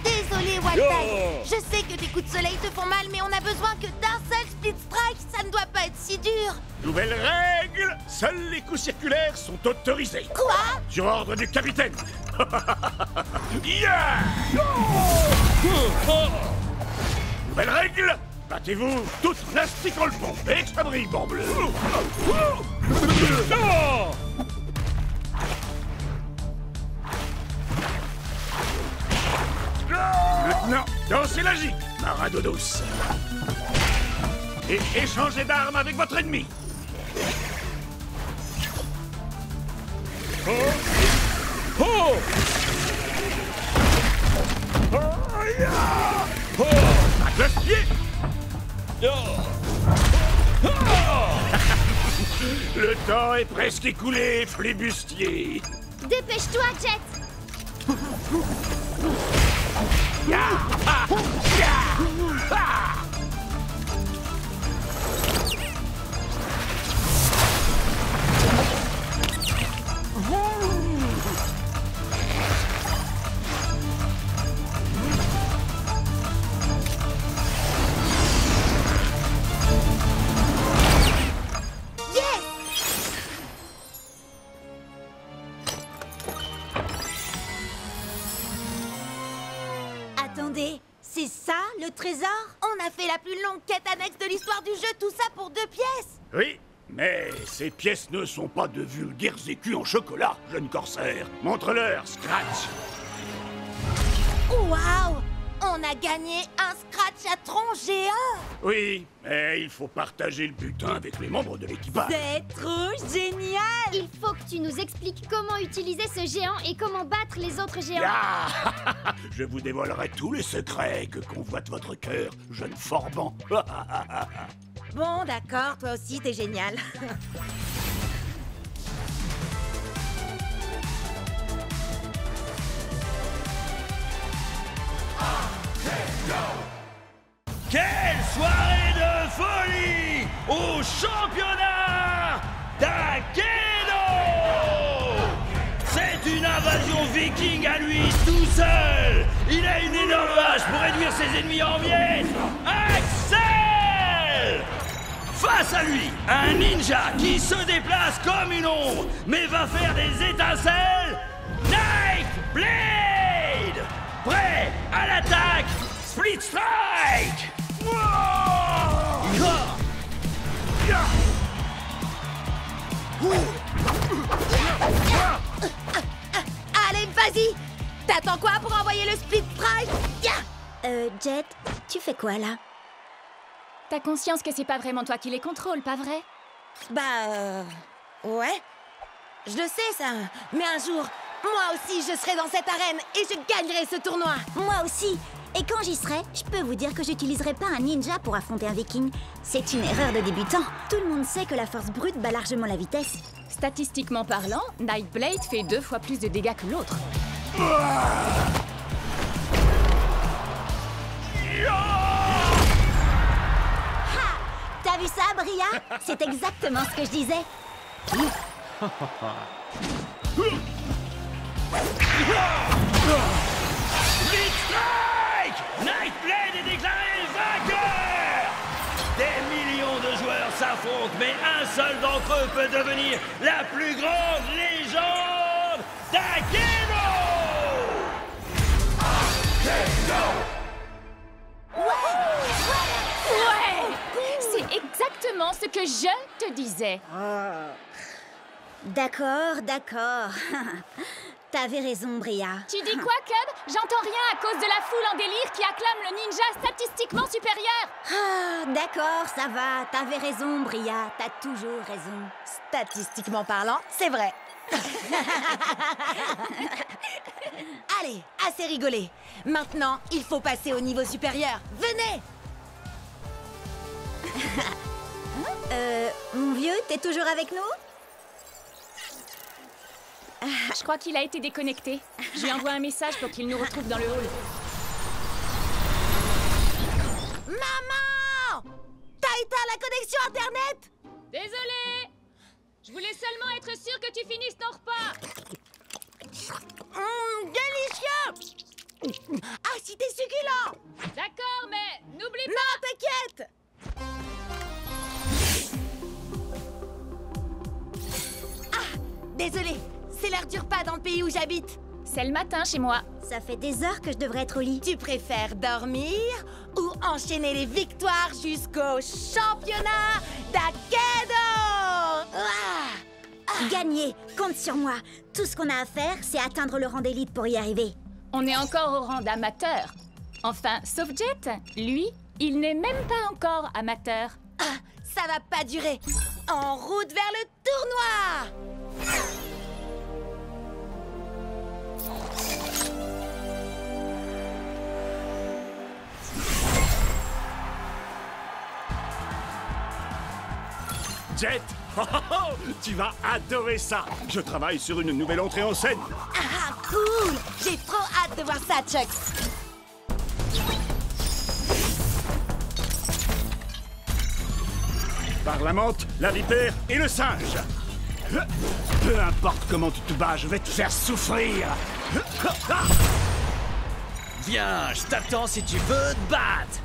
désolé, Wildtile. Je sais que tes coups de soleil te font mal, mais on a besoin que d'un seul split strike. Ça ne doit pas être si dur. Nouvelle règle, seuls les coups circulaires sont autorisés. Quoi? Sur ordre du capitaine. Yeah! Nouvelle règle, battez-vous toutes plastique en le pont et que ça brille, bleu. Maintenant, dansez la gigue, Marado douce. Et échangez d'armes avec votre ennemi. À cloche-pied. Le temps est presque écoulé, flibustier. Dépêche-toi, Jet. Attendez, c'est ça le trésor? On a fait la plus longue quête annexe de l'histoire du jeu, tout ça pour 2 pièces. Oui, mais ces pièces ne sont pas de vulgaires écus en chocolat, jeune corsaire. Montre-leur, Scratch. Waouh! On a gagné un Scratchatron géant! Oui, mais il faut partager le butin avec les membres de l'équipage. C'est trop génial! Il faut que tu nous expliques comment utiliser ce géant et comment battre les autres géants. Ah Je vous dévoilerai tous les secrets que convoite votre cœur, jeune forban. Bon, d'accord, toi aussi, t'es génial. Quelle soirée de folie au championnat d'Akedo! C'est une invasion viking à lui tout seul! Il a une énorme hache pour réduire ses ennemis en miettes! Axel! Face à lui, un ninja qui se déplace comme une ombre, mais va faire des étincelles! Night Blade! Prêt à l'attaque! Split Strike! Allez, vas-y! T'attends quoi pour envoyer le Split Strike? Jet, tu fais quoi là? T'as conscience que c'est pas vraiment toi qui les contrôles, pas vrai? Ouais. Je le sais, ça. Mais un jour, moi aussi, je serai dans cette arène et je gagnerai ce tournoi. Moi aussi. Et quand j'y serai, je peux vous dire que j'utiliserai pas un ninja pour affronter un viking. C'est une erreur de débutant. Tout le monde sait que la force brute bat largement la vitesse. Statistiquement parlant, Nightblade fait 2 fois plus de dégâts que l'autre. T'as vu ça, Bria? C'est exactement ce que je disais. Split Strike! Nightblade est déclaré vainqueur! Des millions de joueurs s'affrontent, mais un seul d'entre eux peut devenir la plus grande légende d'Akedo! Ouais! C'est exactement ce que je te disais. D'accord, d'accord. T'avais raison, Bria. Tu dis quoi, Cub? J'entends rien à cause de la foule en délire qui acclame le ninja statistiquement supérieur. Ah, d'accord, ça va. T'avais raison, Bria. T'as toujours raison. Statistiquement parlant, c'est vrai. Allez, assez rigolé. Maintenant, il faut passer au niveau supérieur. Venez! Mon vieux, t'es toujours avec nous? Je crois qu'il a été déconnecté. Je lui envoie un message pour qu'il nous retrouve dans le hall. Maman! T'as éteint la connexion Internet? Désolée! Je voulais seulement être sûre que tu finisses ton repas. Délicieux! Ah, si t'es succulent! D'accord, mais n'oublie pas... Non, t'inquiète! Ah, désolé, c'est l'heure du repas dans le pays où j'habite. C'est le matin chez moi. Ça fait des heures que je devrais être au lit. Tu préfères dormir ou enchaîner les victoires jusqu'au championnat d'Akedo? Gagner, compte sur moi. Tout ce qu'on a à faire, c'est atteindre le rang d'élite pour y arriver. On est encore au rang d'amateur. Enfin, sauf Jet. Lui, il n'est même pas encore amateur. Ah, ça va pas durer. En route vers le tournoi! Jet, tu vas adorer ça. Je travaille sur une nouvelle entrée en scène. Ah, cool! J'ai trop hâte de voir ça, Chuck. Par la menthe, la vipère et le singe. Peu importe comment tu te bats, je vais te faire souffrir. Viens, je t'attends si tu veux te battre.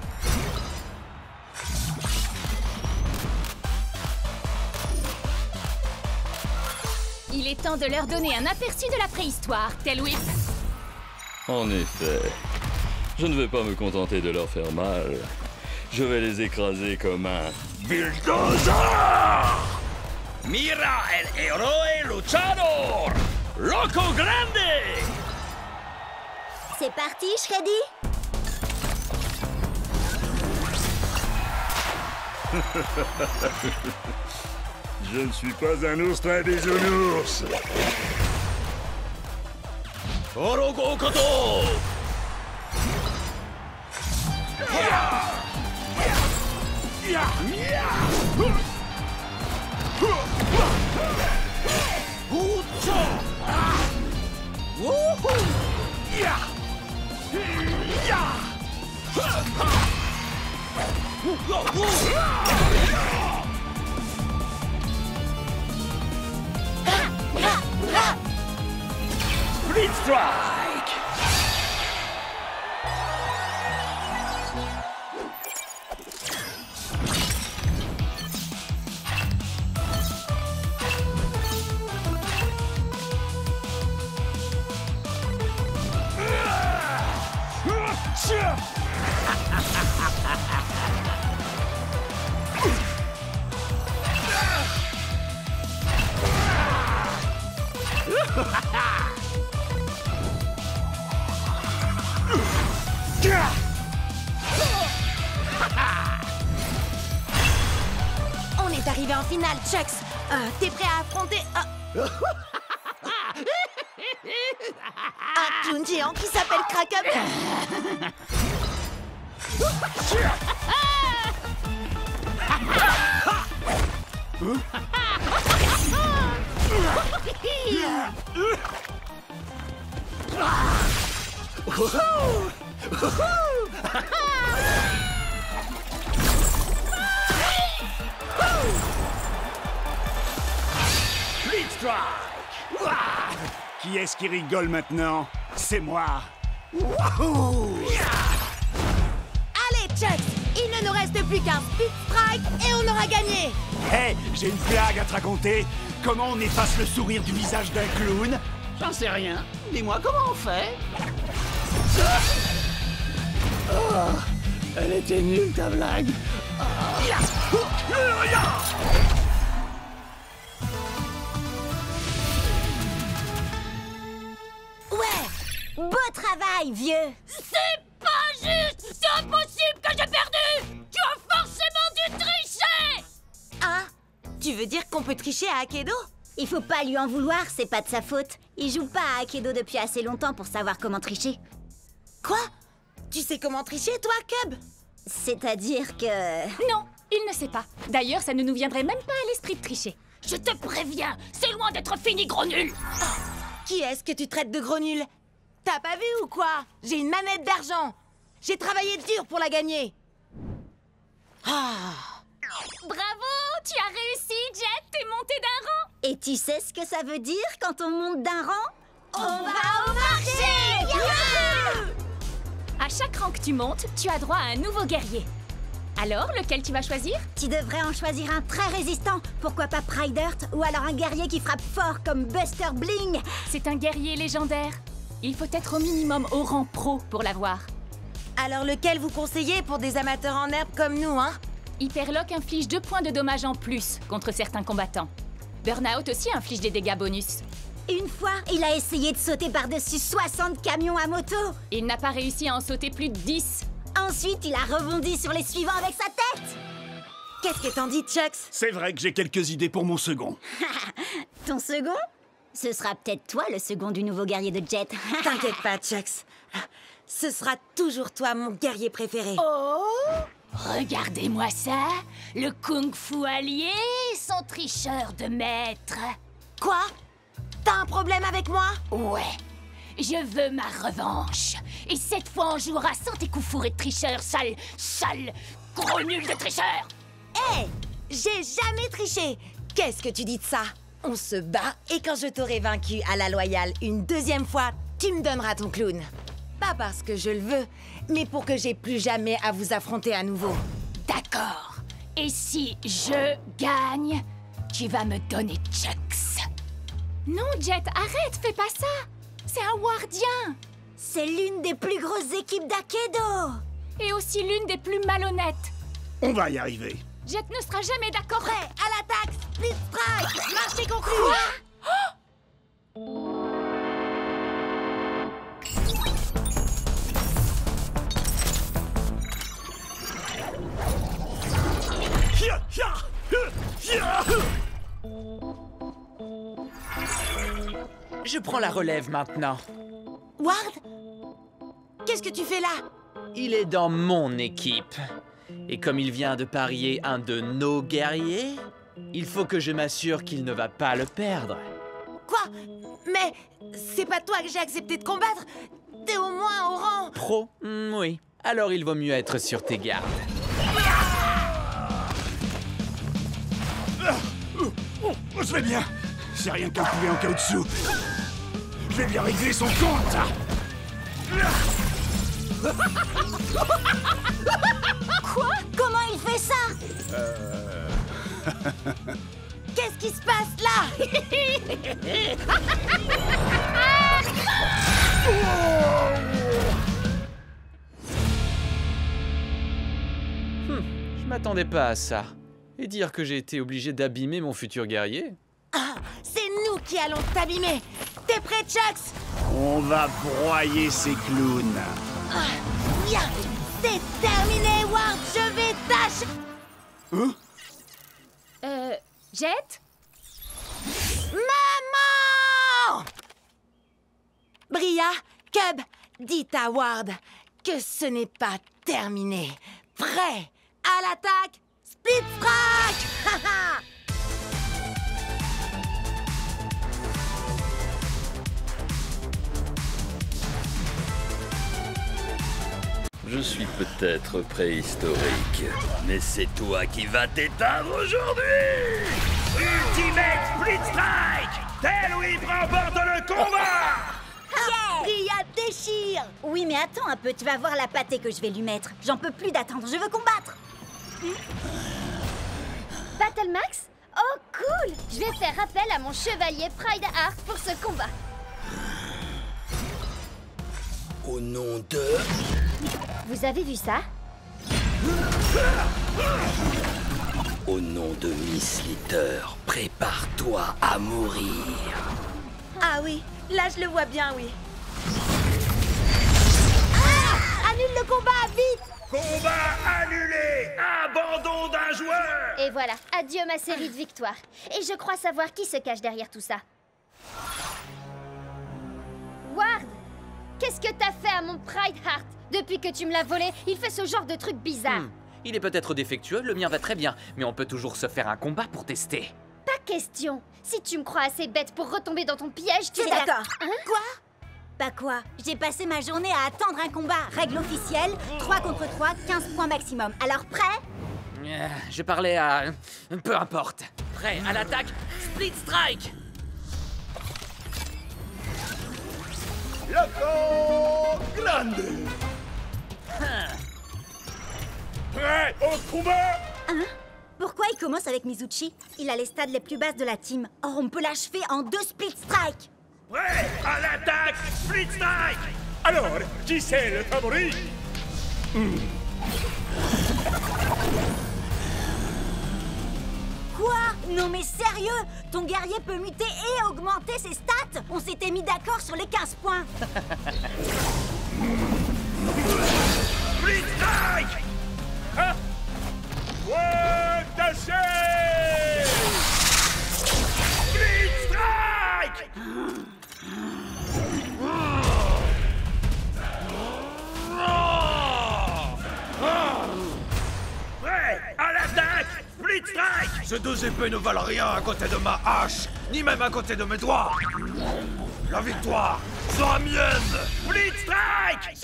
Il est temps de leur donner un aperçu de la préhistoire, Tail Whip. En effet, je ne vais pas me contenter de leur faire mal. Je vais les écraser comme un bulldozer! Mira el héroe luchador! Loco Grande! C'est parti, Shreddy? Je ne suis pas un ours très bisounours. Orogo Koto! Split Strike! On est arrivé en finale, Chucks. T'es prêt à affronter un clown géant qui s'appelle Kraken? Split Strike! Qui est-ce qui rigole maintenant? C'est moi! Wouhou! Allez, Chucks, il ne nous reste plus qu'un Split Strike et on aura gagné. Hé, j'ai une blague à te raconter. Comment on efface le sourire du visage d'un clown? J'en sais rien. Dis-moi comment on fait. Oh, elle était nulle ta blague. Ouais, beau travail, vieux. C'est pas juste! C'est impossible que j'ai perdu! Tu as forcément dû tricher! Hein? Tu veux dire qu'on peut tricher à Akedo? Il faut pas lui en vouloir, c'est pas de sa faute. Il joue pas à Akedo depuis assez longtemps pour savoir comment tricher. Quoi? Tu sais comment tricher, toi, Cub? C'est-à-dire que... Non, il ne sait pas. D'ailleurs, ça ne nous viendrait même pas à l'esprit de tricher. Je te préviens, c'est loin d'être fini, gros nul! Qui est-ce que tu traites de gros nul? T'as pas vu ou quoi? J'ai une manette d'argent. J'ai travaillé dur pour la gagner. Bravo! Tu as réussi, Jet! T'es monté d'un rang! Et tu sais ce que ça veut dire quand on monte d'un rang? On va au marché! Yeah! À chaque rang que tu montes, tu as droit à un nouveau guerrier. Alors, lequel tu vas choisir? Tu devrais en choisir un très résistant. Pourquoi pas Pride Earth? Ou alors un guerrier qui frappe fort comme Buster Bling. C'est un guerrier légendaire. Il faut être au minimum au rang pro pour l'avoir. Alors lequel vous conseillez pour des amateurs en herbe comme nous, hein? Hyperlock inflige 2 points de dommages en plus contre certains combattants. Burnout aussi inflige des dégâts bonus. Une fois, il a essayé de sauter par-dessus 60 camions à moto. Il n'a pas réussi à en sauter plus de 10. Ensuite, il a rebondi sur les suivants avec sa tête. Qu'est-ce que t'en dis, Chucks? C'est vrai que j'ai quelques idées pour mon second. Ton second? Ce sera peut-être toi le second du nouveau guerrier de Jet. T'inquiète pas, Chucks. Ce sera toujours toi, mon guerrier préféré. Oh! Regardez-moi ça! Le kung-fu allié, son tricheur de maître. Quoi? T'as un problème avec moi? Ouais. Je veux ma revanche. Et cette fois, on jouera sans tes coups fourrés de tricheur, sale, gros nul de tricheur! Hé! J'ai jamais triché! Qu'est-ce que tu dis de ça? On se bat et quand je t'aurai vaincu à la loyale une deuxième fois, tu me donneras ton clown. Pas parce que je le veux, mais pour que j'ai plus jamais à vous affronter à nouveau. D'accord. Et si je gagne, tu vas me donner Chucks. Non, Jet, arrête, fais pas ça. C'est un wardien. C'est l'une des plus grosses équipes d'Akedo. Et aussi l'une des plus malhonnêtes. On va y arriver. Jet ne sera jamais d'accord. Prêt, à l'attaque, Split Strike, marché conclu. Je prends la relève maintenant. Ward? Qu'est-ce que tu fais là? Il est dans mon équipe. Et comme il vient de parier un de nos guerriers, il faut que je m'assure qu'il ne va pas le perdre. Quoi? Mais c'est pas toi que j'ai accepté de combattre? T'es au moins au rang... Pro? Oui. Alors il vaut mieux être sur tes gardes. Je vais bien. C'est rien qu'un poulet en caoutchouc. Je vais bien régler son compte. Quoi? Comment il fait ça? Qu'est-ce qui se passe là? Je m'attendais pas à ça. Et dire que j'ai été obligé d'abîmer mon futur guerrier? Ah, c'est nous qui allons t'abîmer. T'es prêt, Chucks? On va broyer ces clowns. Ah, bien. C'est terminé, Ward. Je vais tâcher... Jet? Maman! Bria, Cub, dites à Ward que ce n'est pas terminé. Prêt à l'attaque? Split Strike! Je suis peut-être préhistorique, mais c'est toi qui vas t'éteindre aujourd'hui! Ultimate Split Strike! Tel Whip remporte le combat! Bria déchire! Oui, mais attends un peu, tu vas voir la pâtée que je vais lui mettre. J'en peux plus d'attendre, je veux combattre. Battle Max? Oh, cool! Je vais faire appel à mon chevalier Pride Heart pour ce combat. Au nom de... Vous avez vu ça? Au nom de Miss Litter, prépare-toi à mourir. Ah oui, là je le vois bien, oui. Ah! Annule le combat, vite! Combat annulé! Abandon d'un joueur! Et voilà, adieu ma série de victoires. Et je crois savoir qui se cache derrière tout ça. Ward! Qu'est-ce que t'as fait à mon Pride Heart? Depuis que tu me l'as volé, il fait ce genre de truc bizarre. Il est peut-être défectueux, le mien va très bien, mais on peut toujours se faire un combat pour tester. Pas question. Si tu me crois assez bête pour retomber dans ton piège, tu C'est es d'accord. Hein? Quoi? Bah quoi? J'ai passé ma journée à attendre un combat. Règle officielle, 3 contre 3, 15 points maximum. Alors prêt? Je parlais à... peu importe. Prêt à l'attaque? Split Strike! Loco Grande! Prêt au combat? Hein? Pourquoi il commence avec Mizuchi? Il a les stades les plus basses de la team. Or, on peut l'achever en 2 split strike. Prêt à l'attaque! Split Strike! Alors, qui c'est le favori? Quoi? Non mais sérieux? Ton guerrier peut muter et augmenter ses stats? On s'était mis d'accord sur les 15 points. Split Strike! Ah! Ouais, tâchez! Split Strike! Prêt à l'attaque! Split Strike! Ces deux épées ne valent rien à côté de ma hache, ni même à côté de mes doigts. La victoire sera mienne! Split Strike!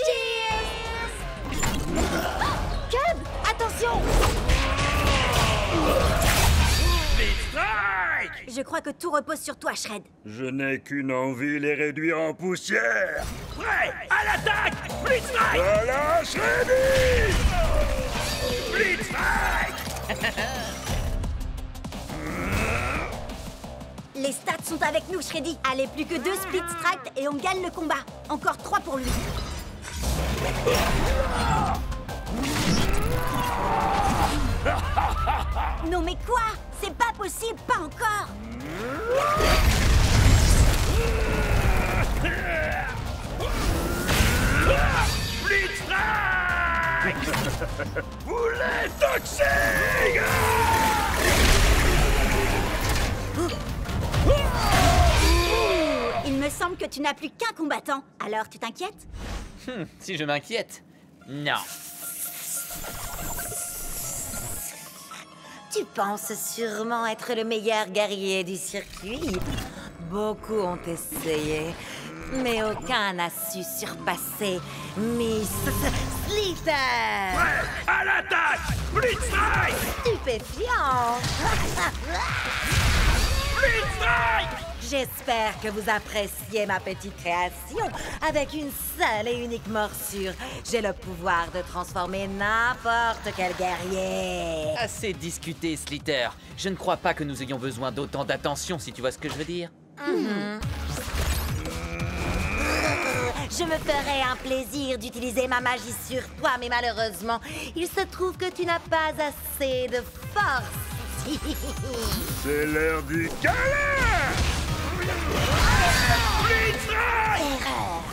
Cub, attention! Split Strike! Je crois que tout repose sur toi, Shred. Je n'ai qu'une envie, les réduire en poussière. Prêt à l'attaque! Split Strike! Voilà, Shreddy! Split Strike! Les stats sont avec nous, Shreddy. Allez, plus que 2 split strike et on gagne le combat. Encore 3 pour lui. Non mais quoi? C'est pas possible, pas encore. Split Strike! Boulet toxique! Il me semble que tu n'as plus qu'un combattant. Alors, tu t'inquiètes? Si je m'inquiète. Non. Tu penses sûrement être le meilleur guerrier du circuit. Beaucoup ont essayé, mais aucun n'a su surpasser Miss Slither. Ouais, à l'attaque! Blitz Strike! Stupéfiant. Blitz Strike! J'espère que vous appréciez ma petite création. Avec une seule et unique morsure, j'ai le pouvoir de transformer n'importe quel guerrier. Assez discuté, Slither. Je ne crois pas que nous ayons besoin d'autant d'attention, si tu vois ce que je veux dire. Je me ferais un plaisir d'utiliser ma magie sur toi, mais malheureusement, il se trouve que tu n'as pas assez de force. C'est l'heure du câlin! Blitz Strike! Erreur.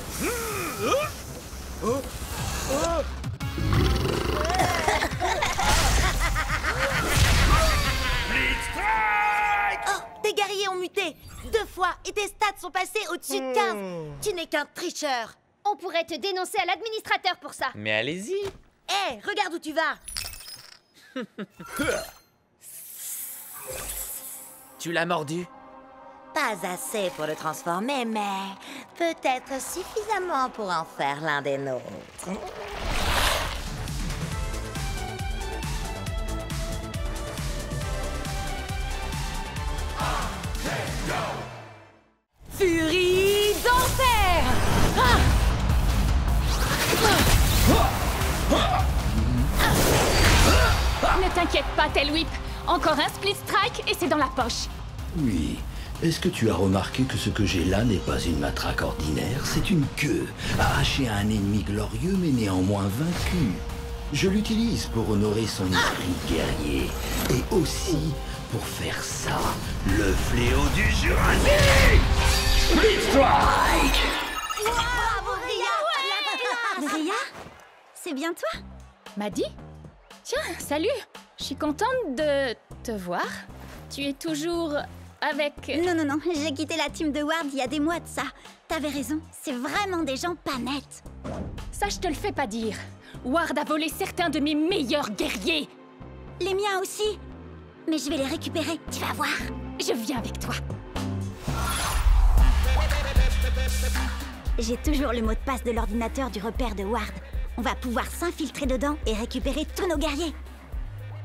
Blitz Strike! Oh, tes guerriers ont muté 2 fois et tes stats sont passés au-dessus de 15. Tu n'es qu'un tricheur. On pourrait te dénoncer à l'administrateur pour ça. Mais allez-y. Hé, regarde où tu vas. Tu l'as mordu? Pas assez pour le transformer, mais peut-être suffisamment pour en faire l'un des nôtres. Furie d'enfer! Ne t'inquiète pas, Tailwhip. Encore un split strike et c'est dans la poche. Oui. Est-ce que tu as remarqué que ce que j'ai là n'est pas une matraque ordinaire? C'est une queue, arrachée à un ennemi glorieux mais néanmoins vaincu. Je l'utilise pour honorer son esprit guerrier. Et aussi pour faire ça, le fléau du Jurassique! Split Strike! Bravo, Bria! Bria? C'est bien toi? Maddie? Tiens, salut! Je suis contente de te voir. Tu es toujours avec... Non, j'ai quitté la team de Ward il y a des mois de ça. T'avais raison, c'est vraiment des gens pas nets. Ça, je te le fais pas dire. Ward a volé certains de mes meilleurs guerriers. Les miens aussi. Mais je vais les récupérer, tu vas voir. Je viens avec toi. J'ai toujours le mot de passe de l'ordinateur du repère de Ward. On va pouvoir s'infiltrer dedans et récupérer tous nos guerriers.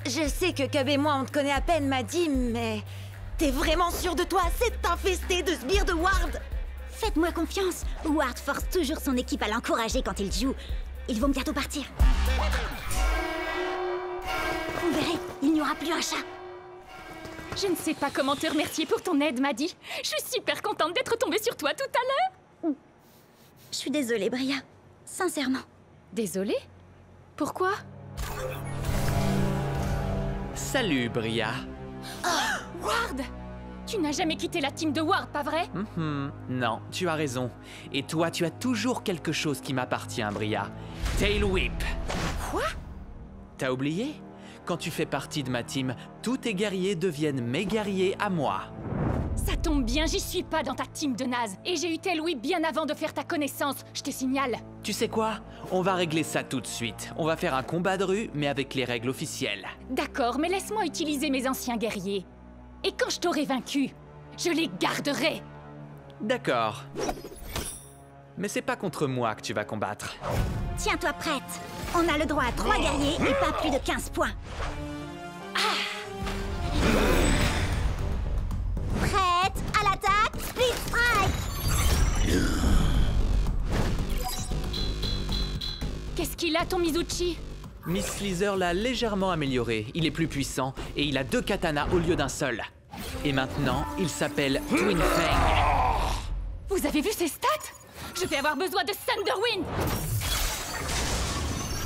Je sais que Cub et moi, on te connaît à peine, Maddie, mais... T'es vraiment sûr de toi? C'est infesté de sbires de Ward! Faites-moi confiance. Ward force toujours son équipe à l'encourager quand il joue. Ils vont bientôt partir. Vous verrez, il n'y aura plus un chat. Je ne sais pas comment te remercier pour ton aide, Maddie. Je suis super contente d'être tombée sur toi tout à l'heure. Je suis désolée, Bria. Sincèrement. Désolée? Pourquoi? Salut, Bria. Oh, Ward! Tu n'as jamais quitté la team de Ward, pas vrai? Non, tu as raison. Et toi, tu as toujours quelque chose qui m'appartient, Bria. Tailwhip. Quoi? T'as oublié? Quand tu fais partie de ma team, tous tes guerriers deviennent mes guerriers à moi. Ça tombe bien, j'y suis pas dans ta team de naze. Et j'ai eu Tailwhip bien avant de faire ta connaissance, je te signale. Tu sais quoi? On va régler ça tout de suite. On va faire un combat de rue, mais avec les règles officielles. D'accord, mais laisse-moi utiliser mes anciens guerriers. Et quand je t'aurai vaincu, je les garderai. D'accord. Mais c'est pas contre moi que tu vas combattre. Tiens-toi prête. On a le droit à 3 guerriers et pas plus de 15 points. Prête à l'attaque, Split Strike. Qu'est-ce qu'il a, ton Mizuchi? Miss Slither l'a légèrement amélioré. Il est plus puissant et il a 2 katanas au lieu d'un seul. Et maintenant, il s'appelle Twin Fang. Vous avez vu ses stats? Je vais avoir besoin de Thunderwind.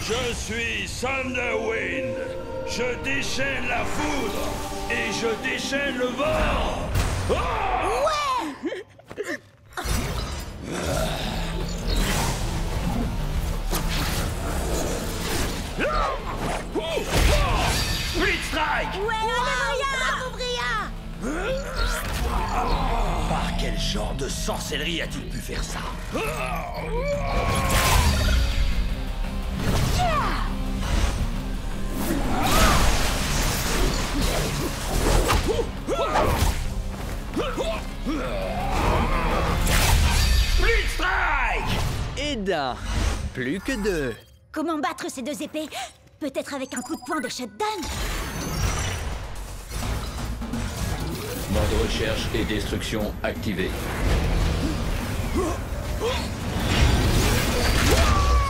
Je suis Thunderwind. Je déchaîne la foudre et je déchaîne le vent. Quel genre de sorcellerie a-t-il pu faire ça? Split Strike! Et d'un, plus que deux. Comment battre ces deux épées? Peut-être avec un coup de poing de shutdown? Mode recherche et destruction activé.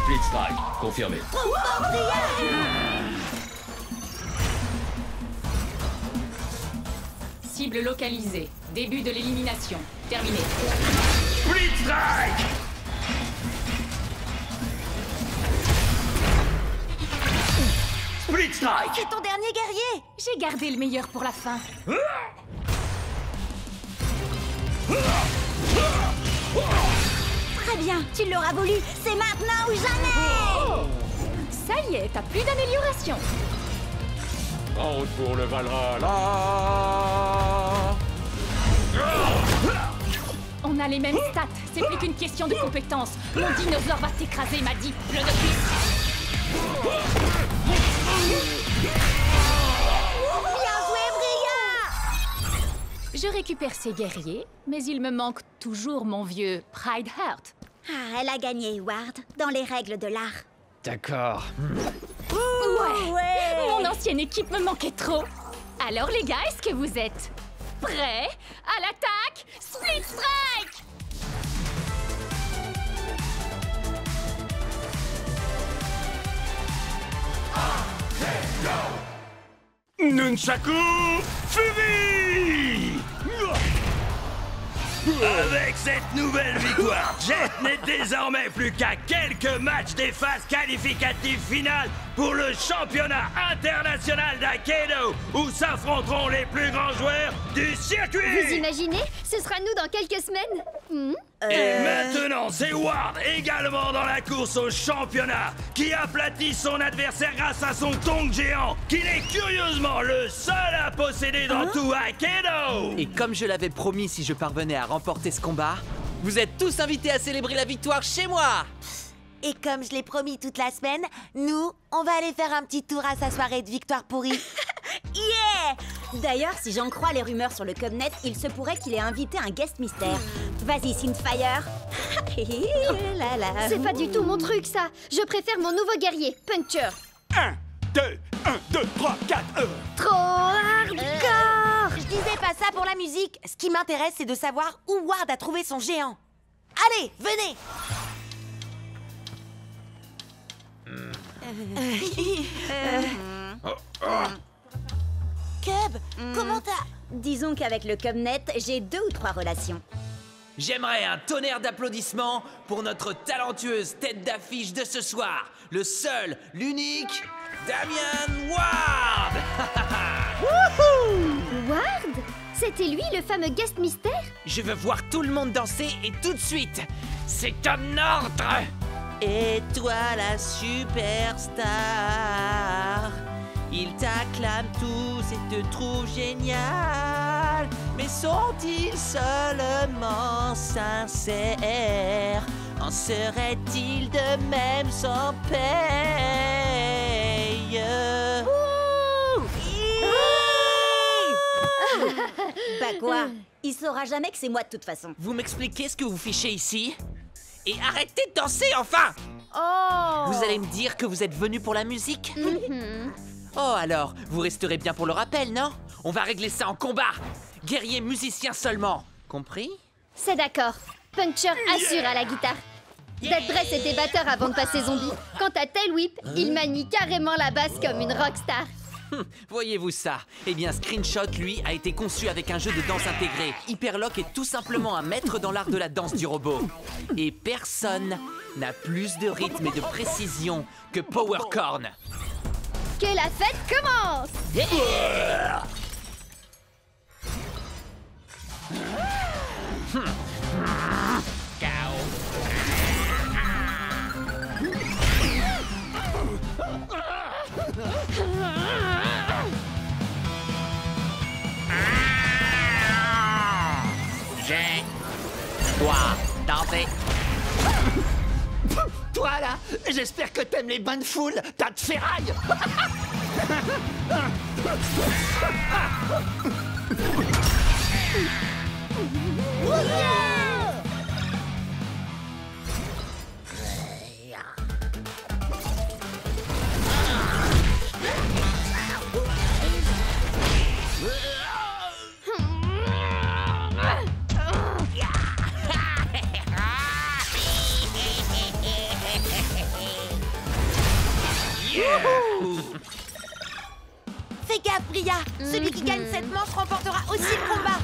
Split Strike, confirmé. Cible localisée. Début de l'élimination. Terminé. Split Strike! Split Strike! C'est ton dernier guerrier! J'ai gardé le meilleur pour la fin. Très bien, tu l'auras voulu. C'est maintenant ou jamais! Ça y est, t'as plus d'amélioration. En route pour le Valhalla. On a les mêmes stats. C'est plus qu'une question de compétence. Mon dinosaure va t'écraser, m'a dit le novice. Bien joué, Bria! Je récupère ces guerriers, mais il me manque toujours mon vieux Pride Heart. Ah, elle a gagné, Ward, dans les règles de l'art. D'accord. Ouais. Mon ancienne équipe me manquait trop. Alors les gars, est-ce que vous êtes prêts à l'attaque? Split Strike! Nunchaku Fury! Avec cette nouvelle victoire, Jet n'est désormais plus qu'à quelques matchs des phases qualificatives finales pour le championnat international d'Aikido, où s'affronteront les plus grands joueurs du circuit. Vous imaginez? Ce sera nous dans quelques semaines. Et maintenant, c'est Ward, également dans la course au championnat, qui aplatit son adversaire grâce à son tong géant, qu'il est curieusement le seul à posséder dans tout Aikido. Et comme je l'avais promis, si je parvenais à remporter ce combat, vous êtes tous invités à célébrer la victoire chez moi. Et comme je l'ai promis toute la semaine, nous, on va aller faire un petit tour à sa soirée de victoire pourrie. Yeah! D'ailleurs, si j'en crois les rumeurs sur le Cubnet, il se pourrait qu'il ait invité un guest mystère. Vas-y, Synthfire. C'est pas du tout mon truc, ça. Je préfère mon nouveau guerrier, Puncher. 1, 2, 3, 4, Trop hardcore! Je disais pas ça pour la musique. Ce qui m'intéresse, c'est de savoir où Ward a trouvé son géant. Allez, venez! Cub, comment t'as... Disons qu'avec le Cubnet, j'ai 2 ou 3 relations. J'aimerais un tonnerre d'applaudissements pour notre talentueuse tête d'affiche de ce soir, le seul, l'unique, Damian Ward. Ward? C'était lui, le fameux guest mystère? Je veux voir tout le monde danser et tout de suite. C'est un ordre. Et toi la superstar, ils t'acclament tous et te trouvent génial. Mais sont-ils seulement sincères? En serait-il de même sans paye? Bah quoi? Il saura jamais que c'est moi de toute façon. Vous m'expliquez ce que vous fichez ici? Et arrêtez de danser enfin! Oh! Vous allez me dire que vous êtes venu pour la musique? Oh alors, vous resterez bien pour le rappel, non? On va régler ça en combat! Guerrier musicien seulement! Compris? C'est d'accord. Puncher assure à la guitare. Dead Dress était batteur avant de passer zombie. Quant à Tail Whip, il manie carrément la basse comme une rockstar. Voyez-vous ça? Eh bien, Screenshot, lui, a été conçu avec un jeu de danse intégré. Hyperlock est tout simplement un maître dans l'art de la danse du robot. Et personne n'a plus de rythme et de précision que Powercorn. Que la fête commence! toi là, j'espère que t'aimes les bains de foule, tas de ferraille. Fais gaffe, Bria. Celui qui gagne cette manche remportera aussi le combat.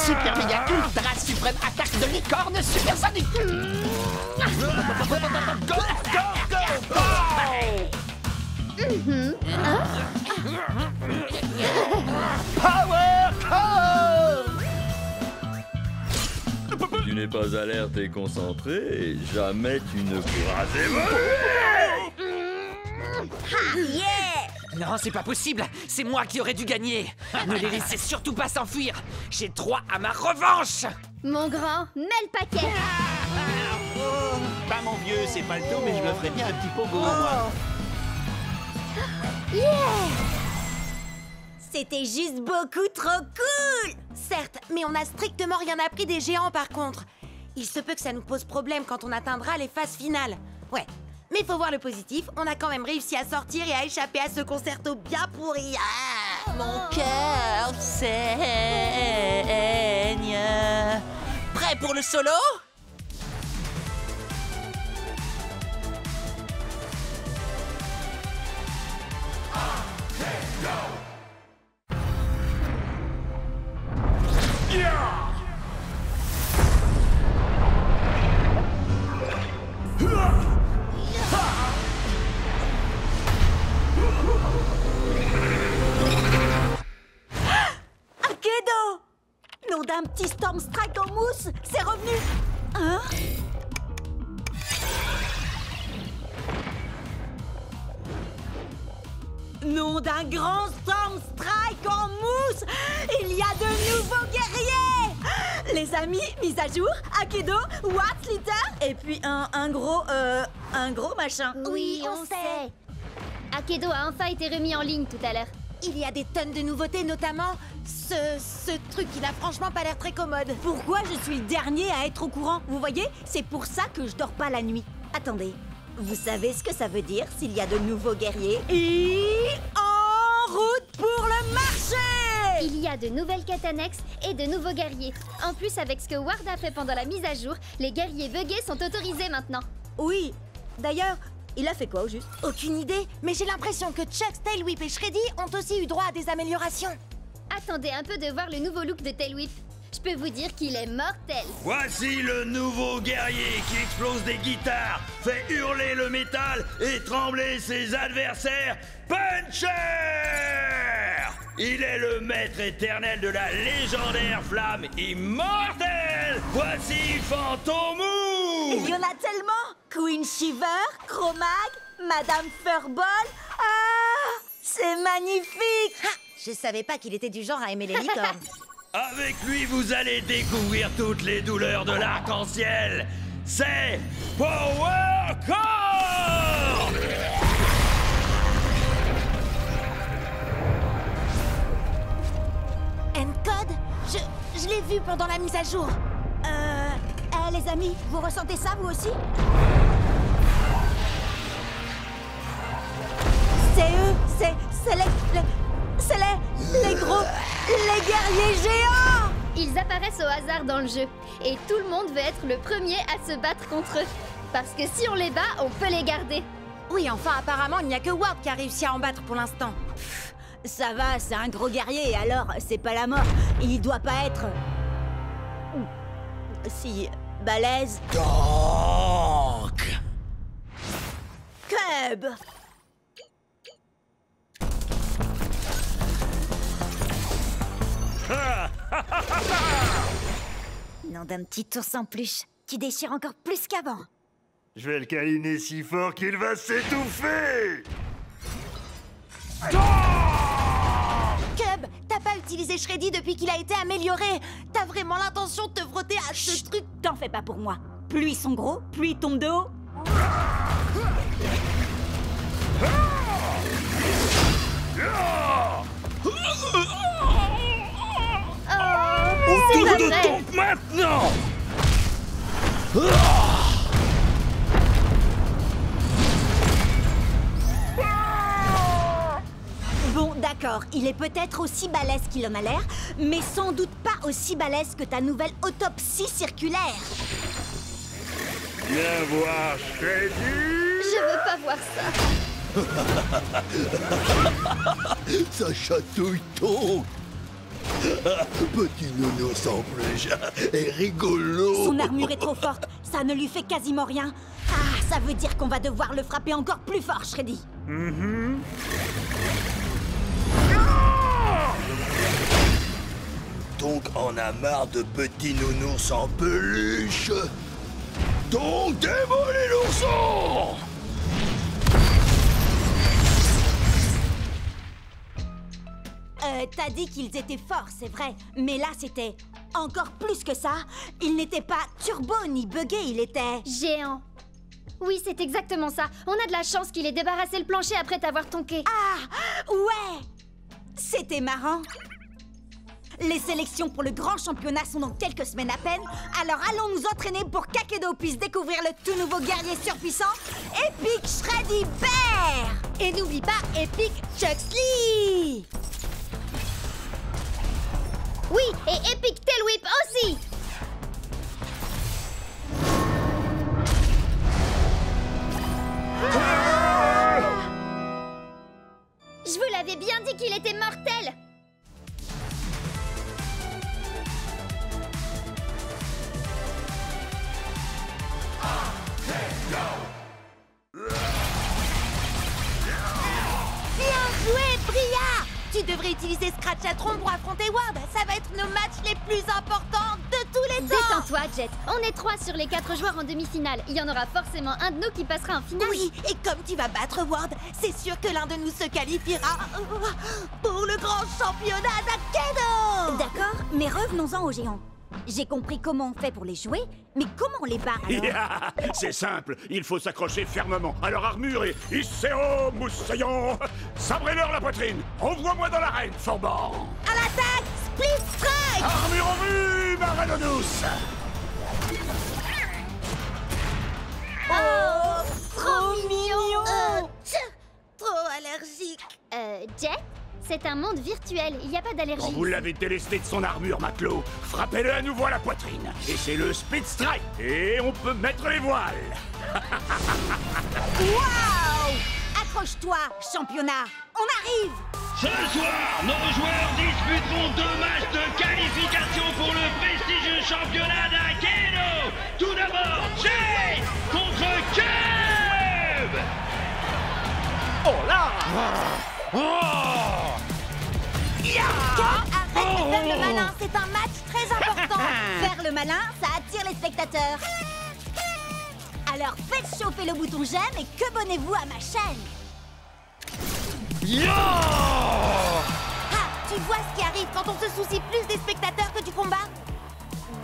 Super méga ultra suprême attaque de licorne supersonique. Go, go, go, Power Core. Tu n'es pas alerte et concentré, et jamais tu ne pourras évoluer. Non, c'est pas possible. C'est moi qui aurais dû gagner. Ne les laissez surtout pas s'enfuir. J'ai droit à ma revanche. Mon grand, mets le paquet. Bah mon vieux, c'est pas le tout, mais je me ferais bien un petit pogo, moi. C'était juste beaucoup trop cool. Certes, mais on n'a strictement rien appris des géants par contre. Il se peut que ça nous pose problème quand on atteindra les phases finales. Ouais, mais faut voir le positif, on a quand même réussi à sortir et à échapper à ce concerto bien pourri. Ah, mon cœur saigne. Prêt pour le solo ? Akedo! Nom d'un petit Storm Strike en mousse, c'est revenu. Hein? Nom d'un grand Storm Strike en mousse, il y a de nouveaux guerriers. Les amis, mise à jour, Akedo, What's Litter, et puis un gros machin. Oui, on sait. Akedo a enfin été remis en ligne tout à l'heure. Il y a des tonnes de nouveautés, notamment ce truc qui n'a franchement pas l'air très commode. Pourquoi je suis le dernier à être au courant? Vous voyez, c'est pour ça que je dors pas la nuit. Attendez, vous savez ce que ça veut dire s'il y a de nouveaux guerriers? Et en route pour le marché! Il y a de nouvelles quêtes annexes et de nouveaux guerriers. En plus, avec ce que Ward a fait pendant la mise à jour, les guerriers buggés sont autorisés maintenant. Oui, d'ailleurs, il a fait quoi au juste? Aucune idée, mais j'ai l'impression que Chuck, Tailwhip et Shreddy ont aussi eu droit à des améliorations. Attendez un peu de voir le nouveau look de Tailwhip. Je peux vous dire qu'il est mortel. Voici le nouveau guerrier qui explose des guitares, fait hurler le métal et trembler ses adversaires. Puncher! Il est le maître éternel de la légendaire flamme immortelle. Voici Fantomou. Il y en a tellement. Queen Shiver, Chromag, Madame Furball. Ah, c'est magnifique. Ha, je savais pas qu'il était du genre à aimer les licornes. Avec lui, vous allez découvrir toutes les douleurs de l'arc-en-ciel. C'est Power Core! Encode, je l'ai vu pendant la mise à jour. Les amis, vous ressentez ça vous aussi? C'est eux, c'est les gros, les guerriers géants! Ils apparaissent au hasard dans le jeu, et tout le monde veut être le premier à se battre contre eux. Parce que si on les bat, on peut les garder. Oui, enfin, apparemment, il n'y a que Ward qui a réussi à en battre pour l'instant. Ça va, c'est un gros guerrier, alors c'est pas la mort. Il doit pas être... si... balèze. Donc... Cub! Nom d'un petit ours en peluche qui déchire encore plus qu'avant. Je vais le câliner si fort qu'il va s'étouffer. Cub, T'as pas utilisé Shreddy depuis qu'il a été amélioré. T'as vraiment l'intention de te frotter à ce truc. T'en fais pas pour moi. Plus ils sont gros, plus ils tombent de haut. Autour de ton maintenant. Bon, d'accord, il est peut-être aussi balèze qu'il en a l'air, mais sans doute pas aussi balèze que ta nouvelle autopsie circulaire. Viens voir Shreddy. Je veux pas voir ça. Ça chatouille donc. Petit nounours en plus est rigolo. Son armure est trop forte, ça ne lui fait quasiment rien. Ah, ça veut dire qu'on va devoir le frapper encore plus fort, Shreddy. Donc on a marre de petits nounours en peluche. Donc démolis l'ourson. T'as dit qu'ils étaient forts, c'est vrai. Mais là, c'était encore plus que ça. Il n'était pas turbo ni buggé, il était... géant. Oui, c'est exactement ça. On a de la chance qu'il ait débarrassé le plancher après t'avoir tonké. Ah, ouais. C'était marrant. Les sélections pour le grand championnat sont dans quelques semaines à peine. Alors allons nous entraîner pour qu'Akedo puisse découvrir le tout nouveau guerrier surpuissant, Epic Shreddy Bear. Et n'oublie pas Epic Chuxley. Oui, et Epic Tail Whip aussi. Je vous l'avais bien dit qu'il était mortel. Bien joué, Bria! Tu devrais utiliser Scratchatron pour affronter Ward. Ça va être nos matchs les plus importants de tous les temps. Détends-toi, Jet. On est 3 sur les 4 joueurs en demi-finale. Il y en aura forcément un de nous qui passera en finale. Oui, et comme tu vas battre Ward, c'est sûr que l'un de nous se qualifiera pour le grand championnat d'Akedo. D'accord, mais revenons-en aux géants. J'ai compris comment on fait pour les jouer, mais comment on les bat alors? C'est simple, il faut s'accrocher fermement à leur armure et Isséo, moussaillon. Sabrez-leur la poitrine. Envoie-moi dans l'arène, Forban. À l'attaque, Split Strike. Armure en vue, Marano douce. Oh, trop mignon. Trop allergique. Jet, c'est un monde virtuel, il n'y a pas d'allergie. Quand vous l'avez délesté de son armure, matelot, frappez-le à nouveau à la poitrine. Et c'est le Speed Strike. Et on peut mettre les voiles. Waouh! Accroche-toi, championnat. On arrive. Ce soir, nos joueurs disputeront 2 matchs de qualification pour le prestigieux championnat d'Akedo. Tout d'abord, Jay contre Cube. Oh là! Arrête de faire le malin, c'est un match très important. Faire le malin, ça attire les spectateurs. Alors faites chauffer le bouton j'aime et que abonnez-vous à ma chaîne. Tu vois ce qui arrive quand on se soucie plus des spectateurs que du combat?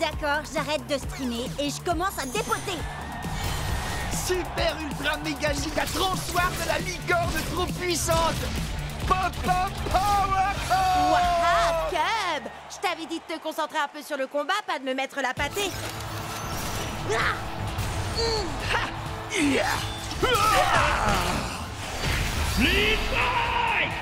D'accord, j'arrête de streamer et je commence à dépoter. Super ultra méga giga transsoir de la licorne trop puissante. Pop pop power. Waouh, Cub! Je t'avais dit de te concentrer un peu sur le combat, pas de me mettre la pâtée. Split Strike.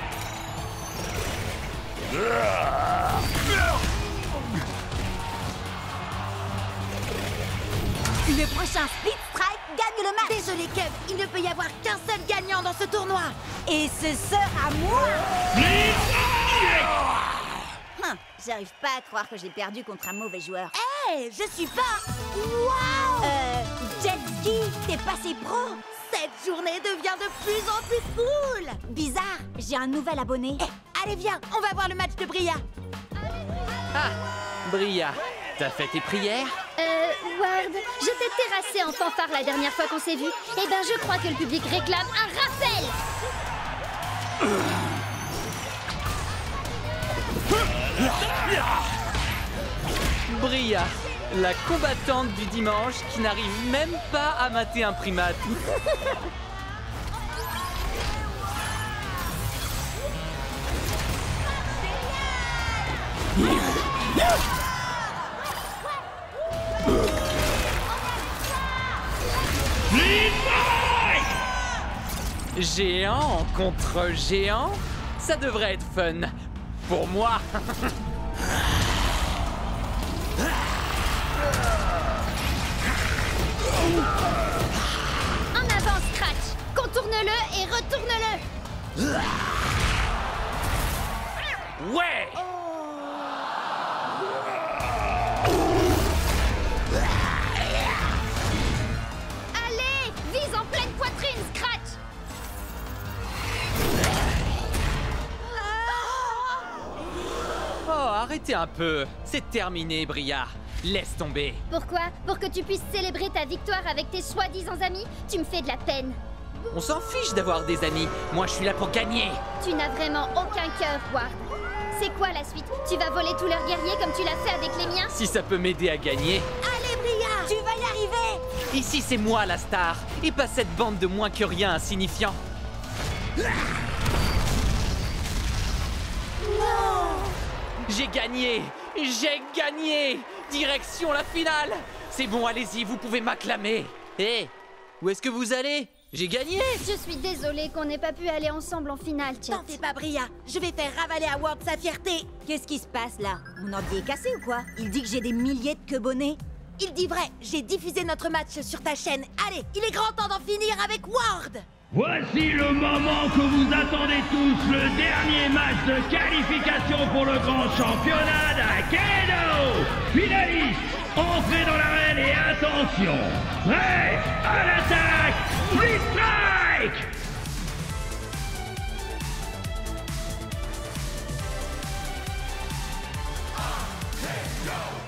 Le prochain Split Strike gagne le match. Désolé, Kev, il ne peut y avoir qu'un seul gagnant dans ce tournoi. Et ce sera moi. Split Strike. J'arrive pas à croire que j'ai perdu contre un mauvais joueur. Hé, je suis pas... Waouh! Jet Ski, t'es passé pro. Cette journée devient de plus en plus cool. Bizarre, j'ai un nouvel abonné. Allez, viens, on va voir le match de Bria. Ah, Bria, t'as fait tes prières? Ward, je t'ai terrassé en fanfare la dernière fois qu'on s'est vu. Eh ben, je crois que le public réclame un rappel. Bria, la combattante du dimanche qui n'arrive même pas à mater un primate. Géant contre géant, ça devrait être fun. Pour moi. En avant, Scratch! Contourne-le et retourne-le! Ouais! Allez! Vise en pleine poitrine, Scratch! Oh, arrêtez un peu. C'est terminé, Bria. Laisse tomber. Pourquoi? Pour que tu puisses célébrer ta victoire avec tes soi-disant amis? Tu me fais de la peine. On s'en fiche d'avoir des amis. Moi, je suis là pour gagner. Tu n'as vraiment aucun cœur, Ward. C'est quoi la suite? Tu vas voler tous leurs guerriers comme tu l'as fait avec les miens? Si ça peut m'aider à gagner. Allez, Bria! Tu vas y arriver! Ici, c'est moi la star. Et pas cette bande de moins que rien insignifiants. Non! J'ai gagné! J'ai gagné! Direction la finale! C'est bon, allez-y, vous pouvez m'acclamer. Hé, où est-ce que vous allez? J'ai gagné! Je suis désolée qu'on n'ait pas pu aller ensemble en finale, Chet. T'en fais pas, Bria. Je vais faire ravaler à Ward sa fierté. Qu'est-ce qui se passe là? Mon ordi est cassé ou quoi? Il dit que j'ai des milliers de queue-bonnets. Il dit vrai. J'ai diffusé notre match sur ta chaîne. Allez, il est grand temps d'en finir avec Ward. Voici le moment que vous attendez tous, le dernier match de qualification pour le grand championnat d'Akedo. Finaliste, entrez dans l'arène et attention, prêt à l'attaque, Free Strike! Go!